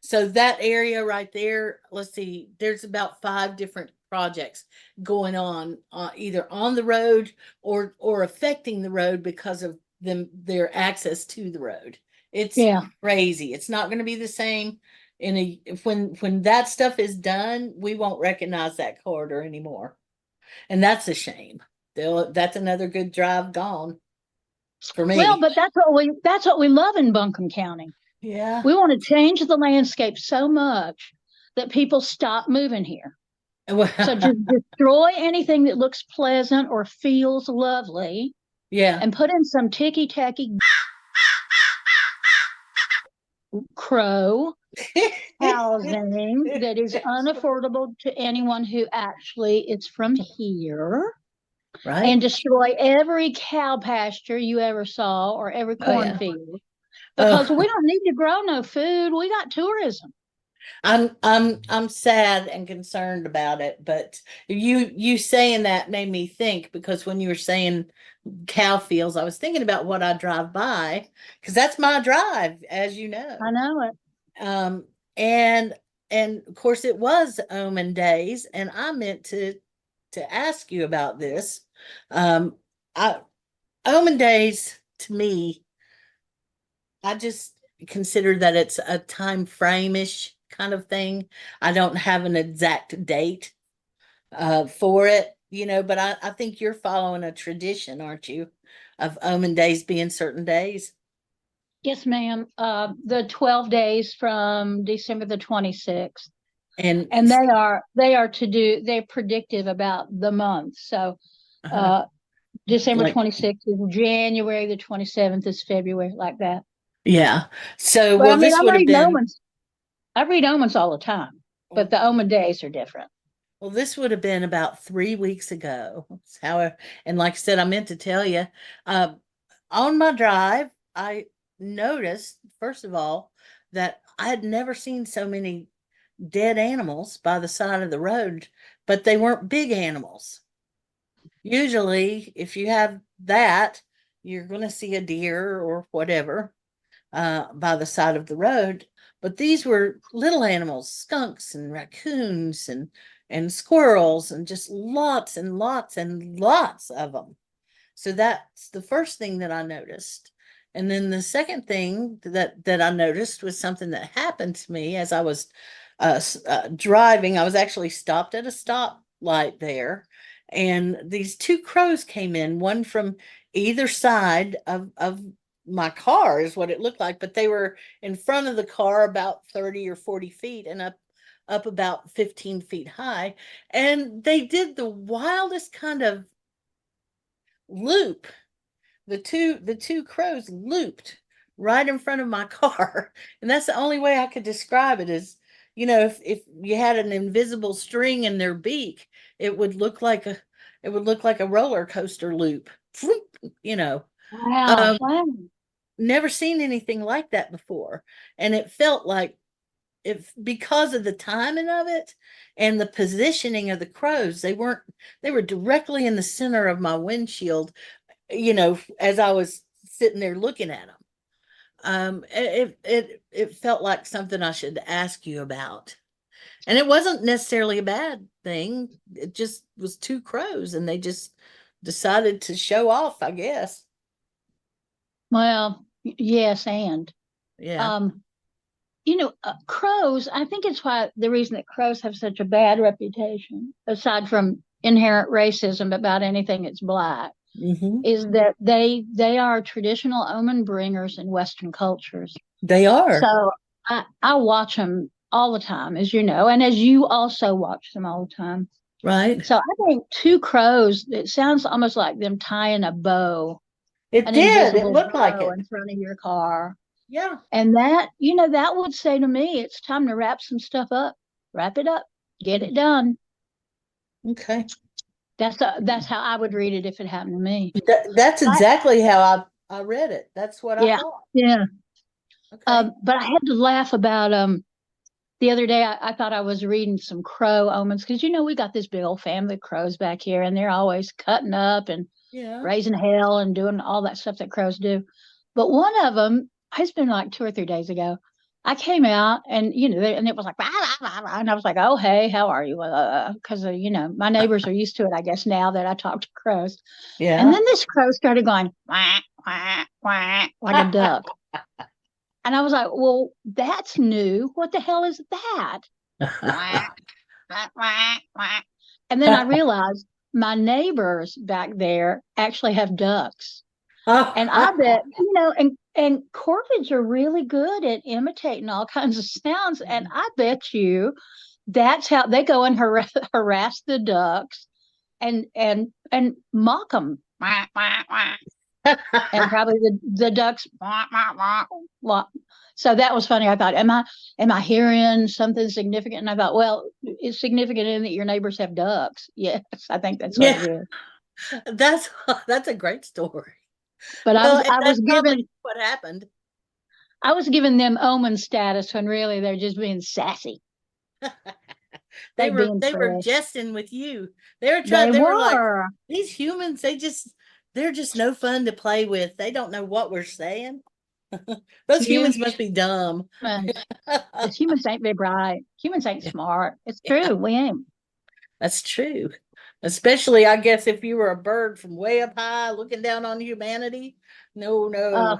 So that area right there, let's see, there's about 5 different projects going on, either on the road or affecting the road because of their access to the road. It's Yeah. crazy. It's not going to be the same when that stuff is done. We won't recognize that corridor anymore, and that's a shame. That's another good drive gone for Well, me. but that's what we love in Buncombe County. Yeah. We want to change the landscape so much that people stop moving here. Well, So just destroy anything that looks pleasant or feels lovely yeah. and put in some ticky tacky crow housing that is unaffordable to anyone who actually is from here and Right. destroy every cow pasture you ever saw or every Oh yeah. cornfield because Oh, we don't need to grow no food. We got tourism. I'm sad and concerned about it, but you saying that made me think, because when you were saying cow fields, I was thinking about what I drive by, because that's my drive, as you know. I know it. Um, and and of course it was Omen Days, and I meant to ask you about this. I Omen Days, to me, I just consider that it's a time frame-ish kind of thing. I don't have an exact date for it, but I think you're following a tradition, aren't you, of Omen Days being certain days? Yes, ma'am. The 12 days from December the 26th. And And they're predictive about the month. So uh, December like, 26th is January, the 27th is February, like that. yeah. So, But I well, mean, this would have been, I read omens all the time, but the omen days are different. well, this would have been about 3 weeks ago. However, and like I said, I meant to tell you, uh, on my drive, I noticed, first of all, that I had never seen so many dead animals by the side of the road, but they weren't big animals. Usually, if you have that, you're going to see a deer or whatever by the side of the road. But these were little animals, skunks and raccoons and squirrels, and just lots and lots and lots of them. So that's the first thing that I noticed. And then the second thing that I noticed was something that happened to me as I was driving. I was actually stopped at a stoplight there, and these two crows came in, one from either side of my car is what it looked like, but they were in front of the car about 30 or 40 feet and up about 15 feet high, and they did the wildest kind of loop. The two crows looped right in front of my car, and that's the only way I could describe it. Is if you had an invisible string in their beak, it would look like a roller coaster loop. you know Wow. um Wow. Never seen anything like that before, and it felt like, if because of the timing of it and the positioning of the crows, they were directly in the center of my windshield, as I was sitting there looking at them. It felt like something I should ask you about. And it wasn't necessarily a bad thing. It just was two crows, and they just decided to show off, I guess. Well, yes, and Yeah. um, crows. I think it's why the reason that crows have such a bad reputation, aside from inherent racism about anything that's black, Hmm. is that they are traditional omen bringers in Western cultures. They are. So I watch them all the time, as you know, and as you also watch them all the time. Right. So I think two crows, it sounds almost like them tying a bow, It an did. It invisible looked like bow it. in front of your car. Yeah. And that would say to me, it's time to wrap some stuff up, wrap it up, get it done. Okay. That's how I would read it if it happened to me. That's I, exactly how I read it. That's what I yeah, thought. yeah. Okay. But I had to laugh about the other day. I thought I was reading some crow omens because we got this big old family of crows back here, and they're always cutting up and Yeah. raising hell and doing all that stuff that crows do. But one of them, it's been like 2 or 3 days ago. I came out and and it was like, "Bah, bah, bah, bah," and I was like, "Oh hey, how are you?" Because my neighbors are used to it, I guess, now that I talk to crows. And Yeah. then this crow started going quack quack quack like a duck, and I was like, "Well, that's new. What the hell is that?" Quack quack quack quack. And then I realized my neighbors back there actually have ducks. And I bet, and corvids are really good at imitating all kinds of sounds. And I bet you that's how they go and harass the ducks and mock them. And probably the ducks. So that was funny. I thought, am I hearing something significant? And I thought, well, it's significant in that your neighbors have ducks. Yes, I think that's what Yeah. it is. That's that's a great story. But I Well, was and I was that's given probably what happened. I was giving them omen status when really they're just being sassy. They They were being they were fresh. jesting with you. They were trying. They They were like, were. these humans. They're just no fun to play with. They don't know what we're saying. Those humans must be dumb. Because humans ain't very bright. Humans ain't smart. It's true. We ain't. That's true. Especially, I guess, if you were a bird from way up high looking down on humanity. No.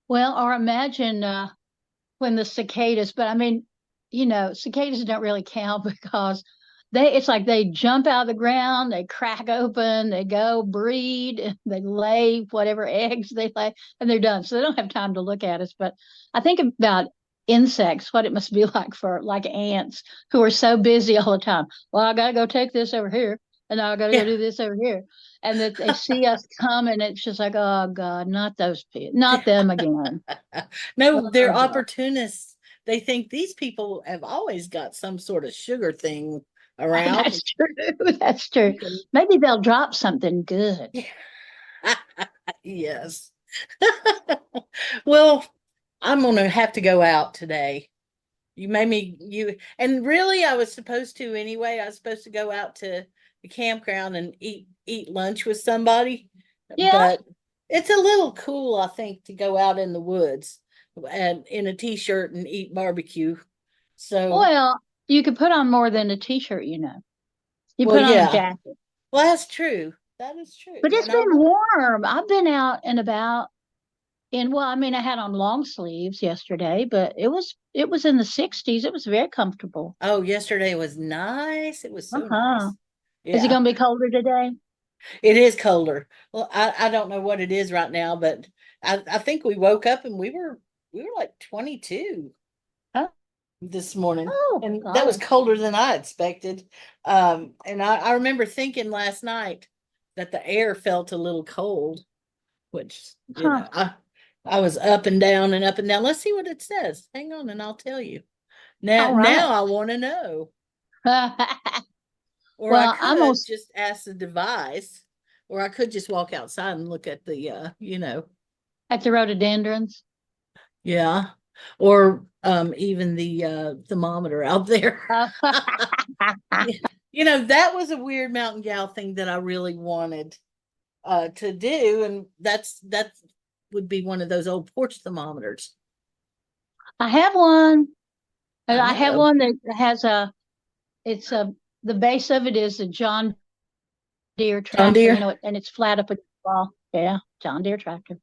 Well, or imagine when the cicadas, but I mean, cicadas don't really count because it's like they jump out of the ground, they crack open, they go breed, they lay whatever eggs they lay, and they're done. So they don't have time to look at us. But I think about insects, what it must be like for like ants who are so busy all the time. Well, I gotta go take this over here, and now I gotta go do this over here. And that they see us come, and it's just like, oh God, not those people, not them again. No, they're Oh, God. opportunists. They think these people have always got some sort of sugar thing around. That's true. That's true. Maybe they'll drop something good. Yes. Well, I'm gonna have to go out today. You made me and really I was supposed to anyway. I was supposed to go out to the campground and eat lunch with somebody. Yeah. But it's a little cool, I think, to go out in the woods and in a t-shirt and eat barbecue. So Well, you could put on more than a t-shirt, You Well, put on yeah. a jacket. Well, that's true. That is true. But it's And been warm. I've been out and about I had on long sleeves yesterday, but it was in the 60s. It was very comfortable. Oh, yesterday was nice. It was so Uh-huh. nice. Is it Yeah. going to be colder today? It is colder. Well, I don't know what it is right now, but I think we woke up and we were like 22 Oh. this morning. Oh, And that was God. colder than I expected. And I remember thinking last night that the air felt a little cold, which I was up and down and up and down. Let's see what it says. Hang on and I'll tell you. Now All right. now I want to know. Or Well, I could just ask the device, or I could just walk outside and look at the at the rhododendrons. yeah. Or even the thermometer out there. That was a weird mountain gal thing that I really wanted to do, and that would be one of those old porch thermometers. I have one. I have know. one that has the base of it is a John Deere tractor, John Deere? and it's flat up against the wall. Yeah, John Deere tractor.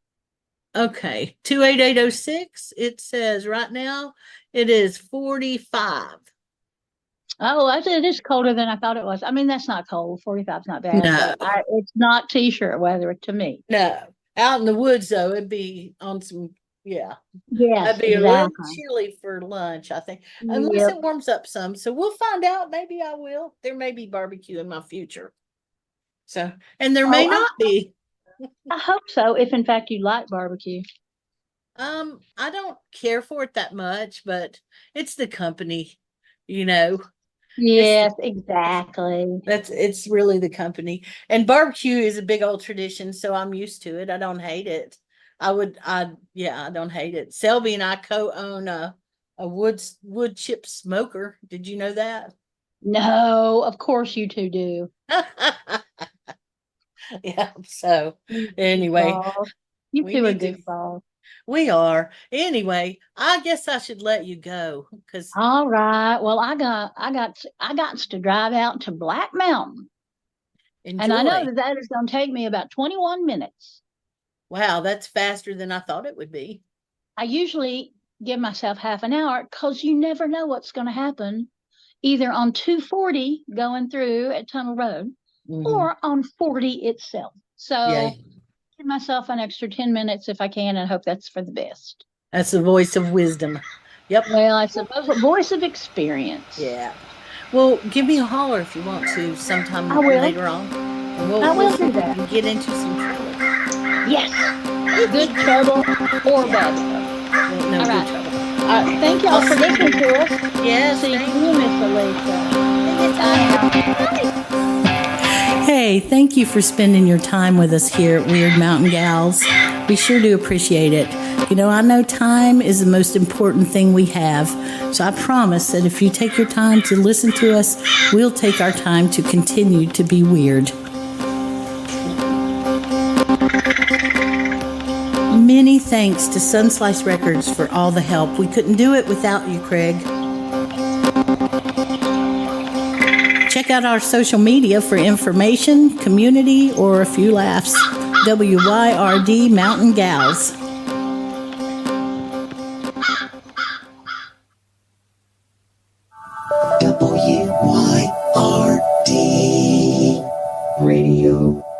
Okay, 28806. It says right now it is 45. Oh, it is colder than I thought it was. I mean, that's not cold. 45 is not bad. No. But it's not t-shirt weather to me. No, out in the woods though, it'd be on some. Yeah, Yes, that'd be a little exactly. chilly for lunch, I think, unless Yep. it warms up some. So we'll find out. Maybe I will. There may be barbecue in my future. So, and there may not be. I hope so. If in fact you like barbecue. I don't care for it that much, but it's the company, Yes, exactly. It's really the company. And barbecue is a big old tradition, so I'm used to it. I don't hate it. I don't hate it. Selby and I co-own a wood chip smoker. Did you know that? No, of course you two do. Yeah. So anyway, Goofballs. You we two are need to- goofballs. we are. Anyway, I guess I should let you go because All right. Well, I got to drive out to Black Mountain, and I know that is going to take me about 21 minutes. Wow, that's faster than I thought it would be. I usually give myself half an hour because you never know what's going to happen, either on 240 going through at Tunnel Road or on 40 itself. So give myself an extra 10 minutes if I can, and hope that's for the best. That's the voice of wisdom. Yep. Well, I suppose a voice of experience. Yeah. Well, give me a holler if you want to sometime I will. later on. And I will do that. And get into some trouble. Yes. Good trouble or bad trouble. No, All good right. trouble. Thank y'all for listening to us. Yes. See you, Miss Alicia. Hey, thank you for spending your time with us here at Wyrd Mountain Gals. We sure do appreciate it. I know time is the most important thing we have. So I promise that if you take your time to listen to us, we'll take our time to continue to be weird. Many thanks to Sunslice Records for all the help. We couldn't do it without you, Craig. Check out our social media for information, community, or a few laughs. WYRD Mountain Gals. WYRD Radio.